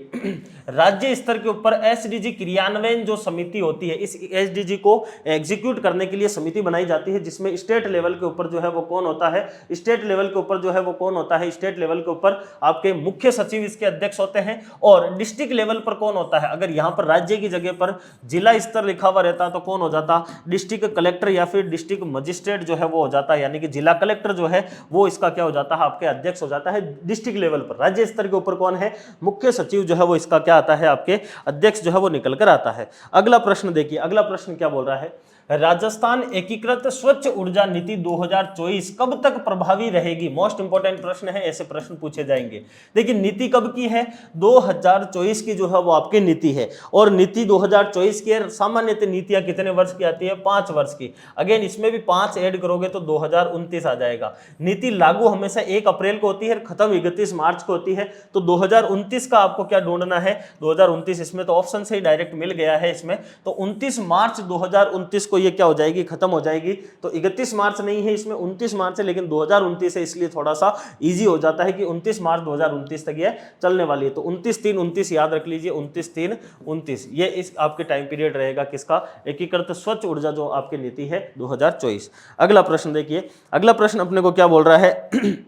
राज्य स्तर के ऊपर एसडीजी क्रियान्वयन जो समिति होती है, इस एसडीजी को एग्जीक्यूट करने के लिए समिति बनाई जाती है, जिसमें स्टेट लेवल के ऊपर जो है वो कौन होता है, स्टेट लेवल के ऊपर जो है वो कौन होता है, स्टेट लेवल के ऊपर आपके मुख्य सचिव इसके अध्यक्ष होते हैं। और डिस्ट्रिक्ट लेवल पर कौन होता है, अगर यहाँ पर राज्य की जगह पर जिला स्तर लिखा हुआ रहता तो कौन हो जाता, डिस्ट्रिक्ट कलेक्टर या फिर डिस्ट्रिक्ट मजिस्ट्रेट जो है वो हो जाता है, यानी कि जिला कलेक्टर जो है वो इसका क्या हो जाता है, आपके अध्यक्ष हो जाता है डिस्ट्रिक्ट लेवल पर। राज्य स्तर के ऊपर कौन है, मुख्य सचिव जो है वो इसका क्या आता है, आपके अध्यक्ष जो है वो निकल कर आता है। अगला प्रश्न देखिए, अगला प्रश्न क्या बोल रहा है, राजस्थान एकीकृत स्वच्छ ऊर्जा नीति 2024 कब तक प्रभावी रहेगी। मोस्ट इंपोर्टेंट प्रश्न है, ऐसे प्रश्न पूछे जाएंगे। देखिए नीति कब की है, 2024 की जो है वो आपकी नीति है, और नीति 2024 की है। सामान्यतः नीतियां कितने वर्ष की आती है, 5 वर्ष की। अगेन इसमें भी 5 ऐड करोगे तो 2029 आ जाएगा। नीति लागू हमेशा 1 अप्रैल को होती है, खत्म 31 मार्च को होती है। तो 2029 का आपको क्या ढूंढना है, 2029, इसमें तो ऑप्शन से ही डायरेक्ट मिल गया है इसमें। तो 29 मार्च 2029 को ये क्या हो जाएगी, खत्म हो जाएगी। तो 31 मार्च नहीं है इसमें, 29 मार्च है, लेकिन 2029 है, इसलिए थोड़ा सा इजी हो जाता है कि 29 मार्च 2029 तक ये चलने वाली है। तो 29/3/29 याद रख लीजिए, 29/3/29 ये इस आपके टाइम पीरियड रहेगा किसका, एकीकृत स्वच्छ ऊर्जा जो आपकी नीति है 2024। अगला प्रश्न देखिए, अगला प्रश्न अपने को क्या बोल रहा है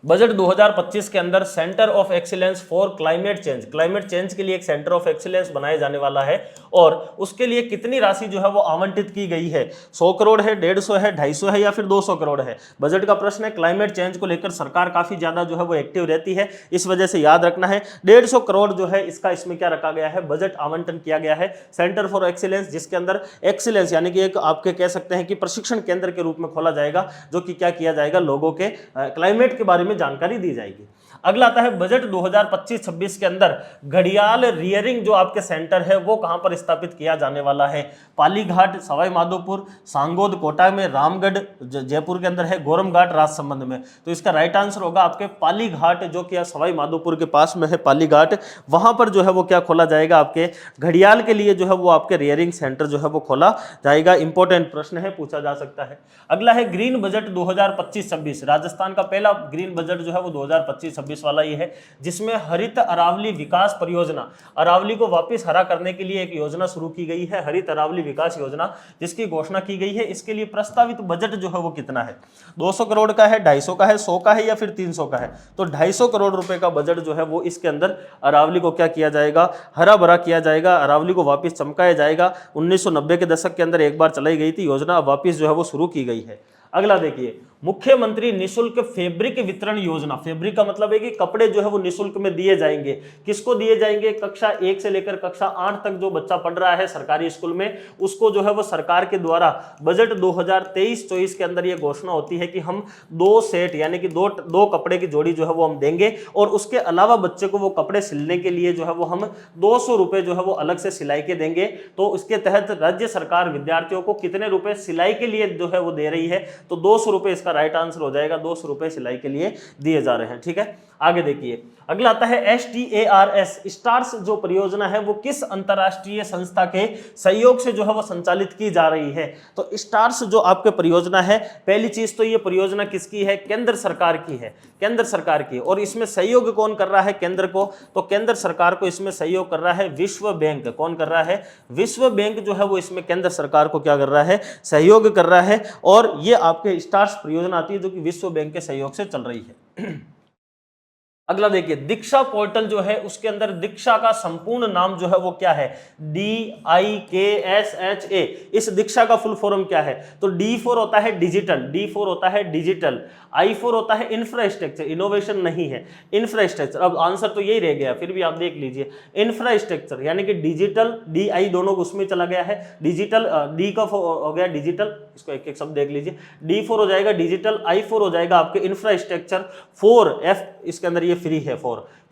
बजट 2025 के अंदर centre of excellence for climate change, climate change के लिए एक सेंटर ऑफ एक्सीलेंस बनाया जाने वाला है, और उसके लिए कितनी राशि जो है वो आवंटित की गई है, 100 करोड़ है, 150 है, 250 है या फिर 200 करोड़ है। बजट का प्रश्न है, क्लाइमेट चेंज को लेकर सरकार काफी ज्यादा जो है वो एक्टिव रहती है, इस वजह से याद रखना है 150 करोड़ जो है इसका इसमें क्या रखा गया है, बजट आवंटन किया गया है सेंटर फॉर एक्सीलेंस, जिसके अंदर एक्सीलेंस यानी कि एक आपके कह सकते हैं कि प्रशिक्षण केंद्र के रूप में खोला जाएगा, जो कि क्या किया जाएगा, लोगों के क्लाइमेट के बारे में जानकारी दी जाएगी। अगला आता है बजट 2025-26 के अंदर घड़ियाल रियरिंग जो आपके सेंटर है वो कहां पर स्थापित किया जाने वाला है, पालीघाट, सवाई माधोपुर, सांगोद कोटा में, रामगढ़ जयपुर के अंदर है, गोरमघाट राजसमंद में। तो इसका राइट आंसर होगा आपके पालीघाट, जो कि सवाई माधोपुर के पास में है पालीघाट, वहां पर जो है वो क्या खोला जाएगा, आपके घड़ियाल के लिए जो है वो आपके रियरिंग सेंटर जो है वो खोला जाएगा। इंपॉर्टेंट प्रश्न है, पूछा जा सकता है। अगला है ग्रीन बजट 2025-26, राजस्थान का पहला ग्रीन बजट जो है वो 2025-26 वाला ये है, जिसमें हरित अरावली विकास परियोजना, अरावली को वापस हरा करने के लिए एक योजना शुरू की गई है, हरित अरावली विकास योजना, जिसकी घोषणा की गई है। इसके लिए प्रस्तावित बजट जो है वो कितना है, 200 करोड़ का है, 250 का है, 100 का है या फिर 300 का है। तो 250 करोड़ रुपए का बजट जो है वो इसके अंदर अरावली को क्या किया जाएगा, हरा भरा किया जाएगा, अरावली को वापस चमकाया जाएगा। 1990 के दशक के अंदर एक बार चलाई गई थी योजना, अब वापस जो है वो शुरू की गई है। अगला देखिए, मुख्यमंत्री निशुल्क फैब्रिक वितरण योजना, फैब्रिक का मतलब है कि कपड़े जो है वो निशुल्क में दिए जाएंगे। किसको दिए जाएंगे, कक्षा 1 से लेकर कक्षा 8 तक जो बच्चा पढ़ रहा है सरकारी स्कूल में, उसको जो है वो सरकार के द्वारा बजट 2023-24 के अंदर ये घोषणा होती है कि हम 2 सेट यानी कि दो कपड़े की जोड़ी जो है वो हम देंगे, और उसके अलावा बच्चे को वो कपड़े सिलने के लिए जो है वो हम 200 रुपए जो है वो अलग से सिलाई के देंगे। तो उसके तहत राज्य सरकार विद्यार्थियों को कितने रुपए सिलाई के लिए जो है वो दे रही है, तो 200 रुपए इसका राइट आंसर हो जाएगा, 200 रुपए सिलाई के लिए दिए जा रहे हैं। ठीक है, आगे देखिए, अगला आता है STARS, स्टार्स जो परियोजना है वो किस अंतरराष्ट्रीय संस्था के सहयोग से जो है वो संचालित की जा रही है। तो स्टार्स जो आपके परियोजना है, पहली चीज तो ये परियोजना किसकी है, केंद्र सरकार की है, केंद्र सरकार की। और इसमें सहयोग कौन कर रहा है केंद्र को, तो केंद्र सरकार को इसमें सहयोग कर रहा है विश्व बैंक। कौन कर रहा है, विश्व बैंक जो है वो इसमें केंद्र सरकार को क्या कर रहा है, सहयोग कर रहा है। और ये आपके स्टार्स परियोजना आती है जो कि विश्व बैंक के सहयोग से चल रही है। अगला देखिए, दीक्षा पोर्टल जो है उसके अंदर दीक्षा का संपूर्ण नाम जो है वो क्या है, DIKSHA। इस दीक्षा का फुल फॉर्म क्या है, तो D4 होता है डिजिटल, D4 होता है डिजिटल, I4 होता है इंफ्रास्ट्रक्चर, इनोवेशन नहीं है, इंफ्रास्ट्रक्चर। अब आंसर तो यही रह गया, फिर भी आप देख लीजिए, इंफ्रास्ट्रक्चर यानी कि डिजिटल, DI दोनों उसमें चला गया है, डिजिटल D का हो गया डिजिटल, इसको एक एक शब्द देख लीजिए, D4 हो जाएगा डिजिटल, I4 हो जाएगा आपके इंफ्रास्ट्रक्चर, 4F इसके अंदर ये फ्री है,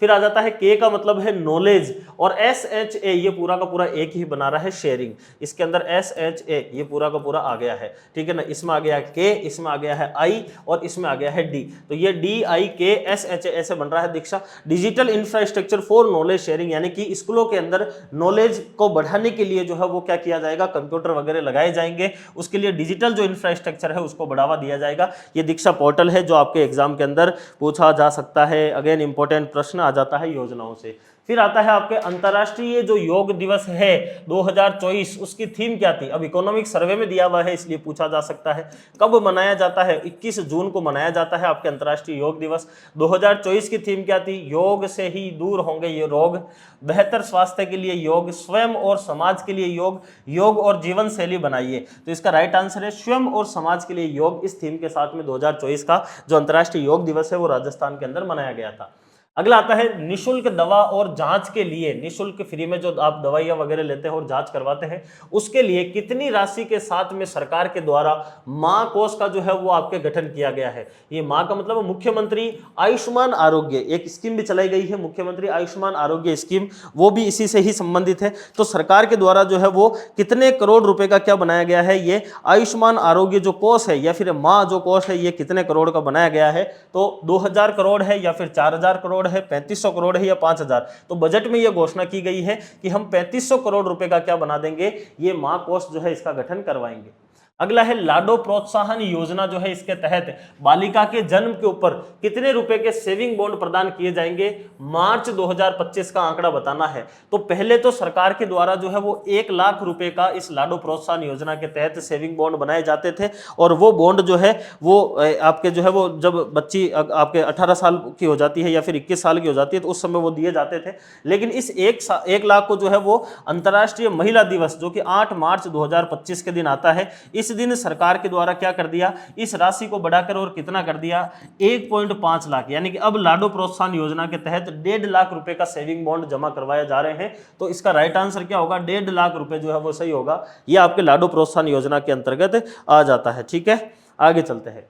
फिर आ जाता है के का मतलब है नॉलेज, और एस एच ए ये पूरा का पूरा एक ही बना रहा है शेयरिंग, इसके अंदर एस एच ए ये पूरा का पूरा आ गया है, ठीक है ना। इसमें आ गया के, इसमें आ गया है आई, और इसमें आ गया है डी, तो ये डी आई के एस एच ए ऐसे बन रहा है Diksha. Digital infrastructure for knowledge sharing, यानी कि स्कूलों के अंदर नॉलेज को बढ़ाने के लिए जो है वो क्या किया जाएगा, कंप्यूटर वगैरह लगाए जाएंगे, उसके लिए डिजिटल जो इंफ्रास्ट्रक्चर है उसको बढ़ावा दिया जाएगा। ये दीक्षा पोर्टल है जो आपके एग्जाम के अंदर पूछा जा सकता है। अगेन इंपॉर्टेंट प्रश्न आ जाता है योजनाओं से। फिर आता है आपके अंतर्राष्ट्रीय जो योग दिवस है 2024, उसकी थीम क्या थी। अब इकोनॉमिक सर्वे में दिया हुआ है इसलिए पूछा जा सकता है। कब मनाया जाता है, 21 जून को मनाया जाता है आपके अंतर्राष्ट्रीय योग दिवस। 2024 की थीम क्या थी, योग से ही दूर होंगे ये रोग, बेहतर स्वास्थ्य के लिए योग, स्वयं और समाज के लिए योग, योग और जीवन शैली बनाइए। तो इसका राइट आंसर है स्वयं और समाज के लिए योग। इस थीम के साथ में 2024 का जो अंतर्राष्ट्रीय योग दिवस है वो राजस्थान के अंदर मनाया गया था। अगला आता है निशुल्क दवा और जांच के लिए, निशुल्क फ्री में जो आप दवाइयां वगैरह लेते हैं और जांच करवाते हैं, उसके लिए कितनी राशि के साथ में सरकार के द्वारा मां कोष का जो है वो आपके गठन किया गया है। ये मां का मतलब मुख्यमंत्री आयुष्मान आरोग्य, एक स्कीम भी चलाई गई है मुख्यमंत्री आयुष्मान आरोग्य स्कीम, वो भी इसी से ही संबंधित है। तो सरकार के द्वारा जो है वो कितने करोड़ रुपए का क्या बनाया गया है, ये आयुष्मान आरोग्य जो कोष है या फिर मां जो कोष है, ये कितने करोड़ का बनाया गया है। तो 2000 करोड़ है या फिर 4000 करोड़ है, 3500 करोड़ है या 5000। तो बजट में यह घोषणा की गई है कि हम 3500 करोड़ रुपए का क्या बना देंगे, ये मां कोष जो है इसका गठन करवाएंगे। अगला है लाडो प्रोत्साहन योजना जो है, इसके तहत बालिका के जन्म के ऊपर कितने रुपए के सेविंग बॉन्ड प्रदान किए जाएंगे, मार्च 2025 का आंकड़ा बताना है। तो पहले तो सरकार के द्वारा जो है वो 1 लाख रुपए का इस लाडो प्रोत्साहन योजना के तहत सेविंग बॉन्ड बनाए जाते थे, और वो बॉन्ड जो है वो आपके जो है वो जब बच्ची आपके 18 साल की हो जाती है या फिर 21 साल की हो जाती है तो उस समय वो दिए जाते थे। लेकिन इस 1 लाख को जो है वो अंतर्राष्ट्रीय महिला दिवस जो कि 8 मार्च 2025 के दिन आता है, इस दिन सरकार के द्वारा क्या कर दिया, इस राशि को बढ़ाकर और कितना कर दिया, 1.5 लाख, यानी कि अब लाडो प्रोत्साहन योजना के तहत 1.5 लाख रुपए का सेविंग बॉन्ड जमा करवाए जा रहे हैं। तो इसका राइट आंसर क्या होगा, 1.5 लाख रुपए जो है वो सही होगा। ये आपके लाडो प्रोत्साहन योजना के अंतर्गत आ जाता है। ठीक है, आगे चलते हैं।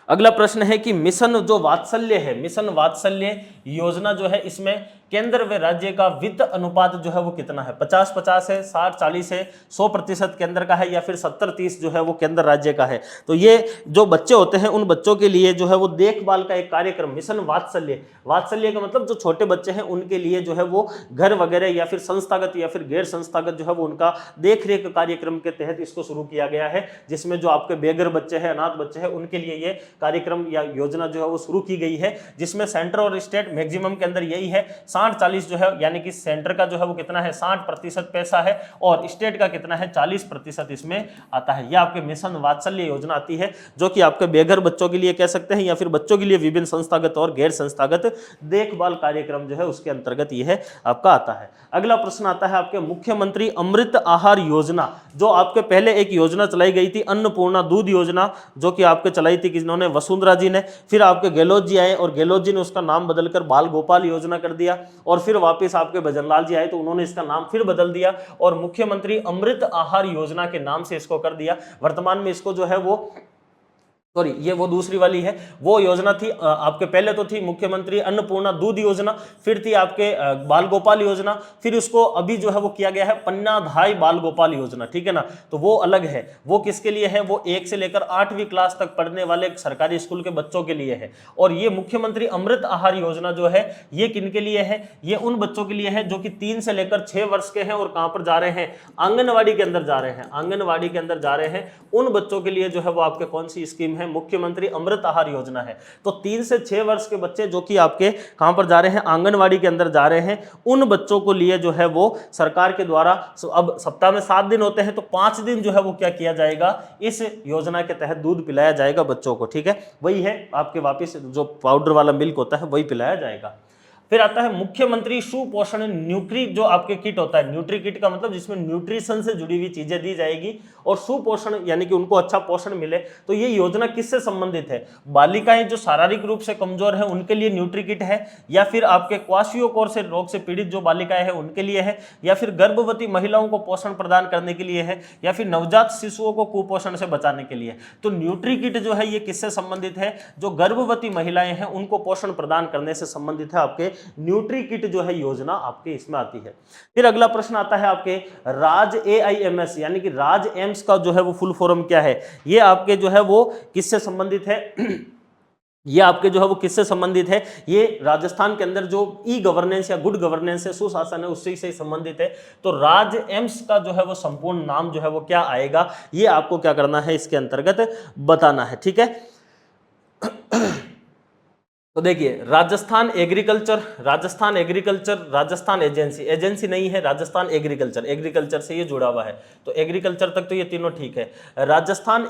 अगला प्रश्न है कि मिशन जो वात्सल्य है, मिशन वात्सल्य योजना जो है, इसमें केंद्र व राज्य का वित्त अनुपात जो है वो कितना है, 50-50 है, 60-40 है, 100% केंद्र का है या फिर 70-30 जो है वो केंद्र राज्य का है। तो ये जो बच्चे होते हैं उन बच्चों के लिए जो है वो देखभाल का एक कार्यक्रम मिशन वात्सल्य, वात्सल्य का मतलब जो छोटे बच्चे हैं उनके लिए जो है वो घर वगैरह या फिर संस्थागत या फिर गैर संस्थागत जो है वो उनका देखरेख कार्यक्रम के तहत इसको शुरू किया गया है, जिसमें जो आपके बेघर बच्चे हैं, अनाथ बच्चे हैं, उनके लिए ये कार्यक्रम या योजना जो है वो शुरू की गई है, जिसमें सेंटर और स्टेट मैक्सिमम के अंदर यही है 60-40 जो है, यानी कि सेंटर का जो है वो कितना है 60% पैसा है और स्टेट का कितना है 40% इसमें आता है। यह आपके मिशन वात्सल्य योजना आती है जो कि आपके बेघर बच्चों के लिए कह सकते हैं या फिर बच्चों के लिए विभिन्न संस्थागत और गैर संस्थागत देखभाल कार्यक्रम जो है उसके अंतर्गत यह आपका आता है। अगला प्रश्न आता है आपके मुख्यमंत्री अमृत आहार योजना, जो आपके पहले एक योजना चलाई गई थी अन्नपूर्णा दूध योजना, जो कि आपके चलाई थी किन्होंने, वसुंधरा जी ने। फिर आपके गहलोत जी आए और गहलोत जी ने उसका नाम बदलकर बाल गोपाल योजना कर दिया, और फिर वापस आपके भजनलाल जी आए तो उन्होंने इसका नाम फिर बदल दिया और मुख्यमंत्री अमृत आहार योजना के नाम से इसको कर दिया। वर्तमान में इसको जो है वो सॉरी ये वो दूसरी वाली है, वो योजना थी आपके पहले तो थी मुख्यमंत्री अन्नपूर्णा दूध योजना, फिर थी आपके बाल गोपाल योजना, फिर उसको अभी जो है वो किया गया है पन्नाधाय बाल गोपाल योजना। ठीक है ना, तो वो अलग है, वो किसके लिए है, वो 1 से लेकर 8वीं क्लास तक पढ़ने वाले सरकारी स्कूल के बच्चों के लिए है। और ये मुख्यमंत्री अमृत आहार योजना जो है ये किन के लिए है, ये उन बच्चों के लिए है जो कि 3 से लेकर 6 वर्ष के हैं और कहां पर जा रहे हैं, आंगनवाड़ी के अंदर जा रहे हैं, आंगनवाड़ी के अंदर जा रहे हैं। उन बच्चों के लिए जो है वो आपके कौन सी स्कीम है, मुख्यमंत्री अमृत आहार योजना है। तो 3 से 6 वर्ष के बच्चे जो कि आपके कहां पर जा रहे हैं, आंगनवाड़ी के अंदर जा रहे हैं, उन बच्चों को लिए जो है वो सरकार के द्वारा अब सप्ताह में 7 दिन होते हैं तो 5 दिन जो है वो क्या किया जाएगा, इस योजना के तहत दूध पिलाया जाएगा बच्चों को। ठीक है, वही है आपके वापिस जो पाउडर वाला मिल्क होता है वही पिलाया जाएगा। फिर आता है मुख्यमंत्री सुपोषण न्यूट्री, जो आपके किट होता है, न्यूट्री किट का मतलब जिसमें न्यूट्रिशन से जुड़ी हुई चीजें दी जाएगी और सुपोषण यानी कि उनको अच्छा पोषण मिले। तो ये योजना किससे संबंधित है? बालिकाएं जो शारीरिक रूप से कमजोर है उनके लिए न्यूट्री किट है, या फिर आपके क्वाशियोकोर से रोग से पीड़ित जो बालिकाएं हैं उनके लिए है, या फिर गर्भवती महिलाओं को पोषण प्रदान करने के लिए है, या फिर नवजात शिशुओं को कुपोषण से बचाने के लिए। तो न्यूट्री किट जो है ये किससे संबंधित है? जो गर्भवती महिलाएं हैं उनको पोषण प्रदान करने से संबंधित है आपके न्यूट्री किट जो है योजना आपके इसमें आती है। फिर अगला प्रश्न आता है आपके राज AIMS यानी कि राज एम्स का जो है वो फुल फॉर्म क्या है? ये आपके जो है वो किससे संबंधित है? ये आपके जो है वो किससे संबंधित है? ये राजस्थान के अंदर जो ई गवर्नेंस या गुड गवर्नेंस है, सुशासन है, उससे से संबंधित है। तो राज एम्स का जो है वो संपूर्ण नाम जो है वो क्या आएगा, ये आपको क्या करना है इसके अंतर्गत बताना है। ठीक है, तो देखिए राजस्थान एग्रीकल्चर, राजस्थान एजेंसी नहीं है, राजस्थान एग्रीकल्चर से ये जुड़ा हुआ है। तो एग्रीकल्चर तक तो ये तीनों ठीक है। राजस्थान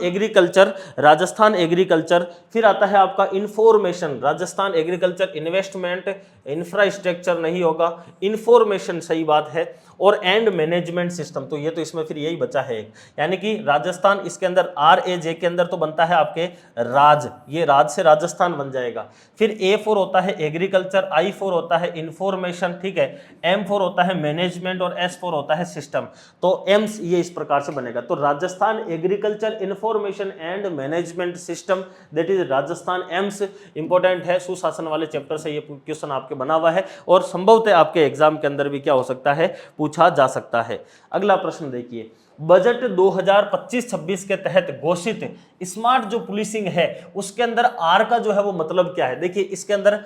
एग्रीकल्चर, फिर आता है आपका information, Rajasthan agriculture investment, infrastructure नहीं होगा, इंफॉर्मेशन सही बात है, और एंड मैनेजमेंट सिस्टम। तो ये तो इसमें फिर यही बचा है, यानी कि राजस्थान इसके अंदर RAJ के अंदर तो बनता है आपके राज, ये राज से राजस्थान बन जाएगा। फिर A4 होता है एग्रीकल्चर, I4 होता है इंफॉर्मेशन, ठीक है, M4 होता है मैनेजमेंट और S4 होता है सिस्टम। तो एम्स ये इस प्रकार से बनेगा। तो Rajasthan agriculture information and management system, that is Rajasthan AIIMS. Important है, सुशासन वाले चैप्टर से ये क्वेश्चन आपके बना हुआ है और संभवतः आपके एग्जाम के अंदर भी क्या हो सकता है, पूछा जा सकता है। अगला प्रश्न देखिए, बजट 2025-26 के तहत घोषित स्मार्ट जो पुलिसिंग है उसके अंदर आर का जो है वो मतलब क्या है? देखिए इसके अंदर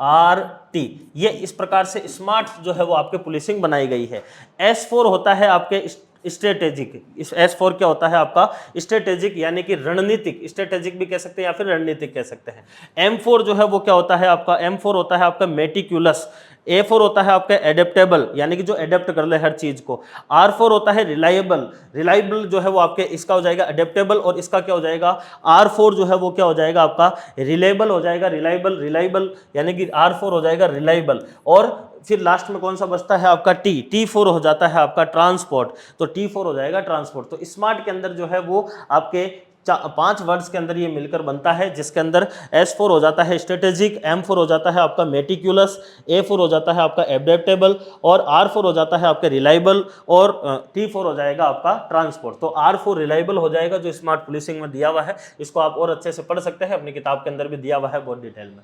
SMART, ये इस प्रकार से स्मार्ट जो है वो आपके पुलिसिंग बनाई गई है। S4 होता है आपके स्ट्रेटेजिक, S4 क्या होता है आपका? स्ट्रेटेजिक यानी कि रणनीतिक, स्ट्रेटेजिक भी कह सकते हैं या फिर रणनीतिक कह सकते हैं। M4 जो है वो क्या होता है आपका? M4 होता है आपका मेटिक्यूलस। A4 होता है आपका एडेप्टेबल यानी कि जो एडेप्ट कर ले हर चीज को। R4 होता है रिलायबल जो है वो आपके इसका हो जाएगा एडेप्टेबल, और इसका क्या हो जाएगा? R4 जो है वो क्या हो जाएगा आपका? रिलायबल हो जाएगा, रिलायबल यानी कि R4 हो जाएगा रिलायबल। और फिर लास्ट में कौन सा बचता है आपका? T4 हो जाता है आपका ट्रांसपोर्ट। तो T4 हो जाएगा ट्रांसपोर्ट। तो स्मार्ट के अंदर जो है वो आपके 5 वर्ड्स के अंदर ये मिलकर बनता है, जिसके अंदर S4 हो जाता है स्ट्रेटेजिक, M4 हो जाता है आपका मेटिक्यूलस, A4 हो जाता है आपका एडेप्टेबल, और R4 हो जाता है आपका रिलायबल, और T4 हो जाएगा आपका ट्रांसपोर्ट। तो R4 रिलायबल हो जाएगा जो स्मार्ट पुलिसिंग में दिया हुआ है। इसको आप और अच्छे से पढ़ सकते हैं, अपनी किताब के अंदर भी दिया हुआ है बहुत डिटेल में।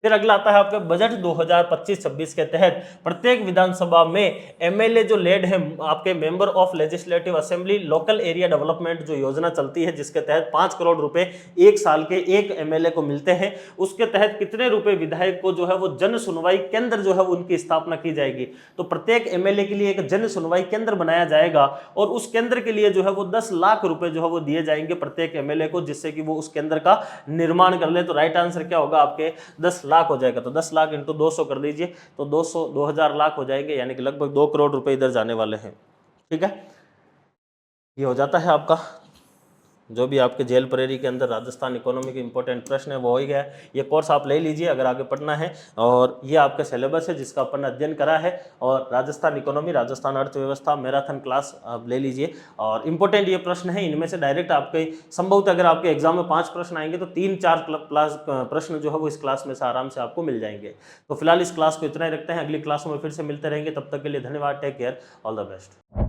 फिर अगला आता है आपका बजट 2025-26 के तहत प्रत्येक विधानसभा में MLA जो लेड है आपके member of legislative assembly local area development जो योजना चलती है, जिसके तहत 5 करोड़ रुपए एक साल के एक MLA को मिलते हैं। उसके तहत कितने रुपए विधायक को जो है वो जन सुनवाई केंद्र जो है वो उनकी स्थापना की जाएगी। तो प्रत्येक MLA के लिए एक जन सुनवाई केंद्र बनाया जाएगा, और उस केंद्र के लिए जो है वो 10 लाख रुपए जो है वो दिए जाएंगे प्रत्येक MLA को, जिससे कि वो उस केंद्र का निर्माण कर ले। तो राइट आंसर क्या होगा आपके? 10 लाख हो जाएगा। तो 10 लाख इंटू 200 कर दीजिए, तो 2000 लाख हो जाएंगे, यानी कि लगभग 2 करोड़ रुपए इधर जाने वाले हैं। ठीक है, ये हो जाता है आपका जो भी आपके जेल प्रेरी के अंदर राजस्थान इकोनॉमी के इंपॉर्टेंट प्रश्न है वो हो ही गया। ये कोर्स आप ले लीजिए अगर आगे पढ़ना है, और ये आपका सिलेबस है जिसका अपन अध्ययन करा है, और राजस्थान इकोनॉमी, राजस्थान अर्थव्यवस्था मैराथन क्लास आप ले लीजिए। और इंपॉर्टेंट ये प्रश्न है, इनमें से डायरेक्ट आपके संभवतः अगर आपके एग्जाम में 5 प्रश्न आएंगे तो 3-4 प्रश्न जो है वो इस क्लास में से आराम से आपको मिल जाएंगे। तो फिलहाल इस क्लास को इतना ही रखते हैं, अगली क्लासों में फिर से मिलते रहेंगे। तब तक के लिए धन्यवाद, take care, all the best.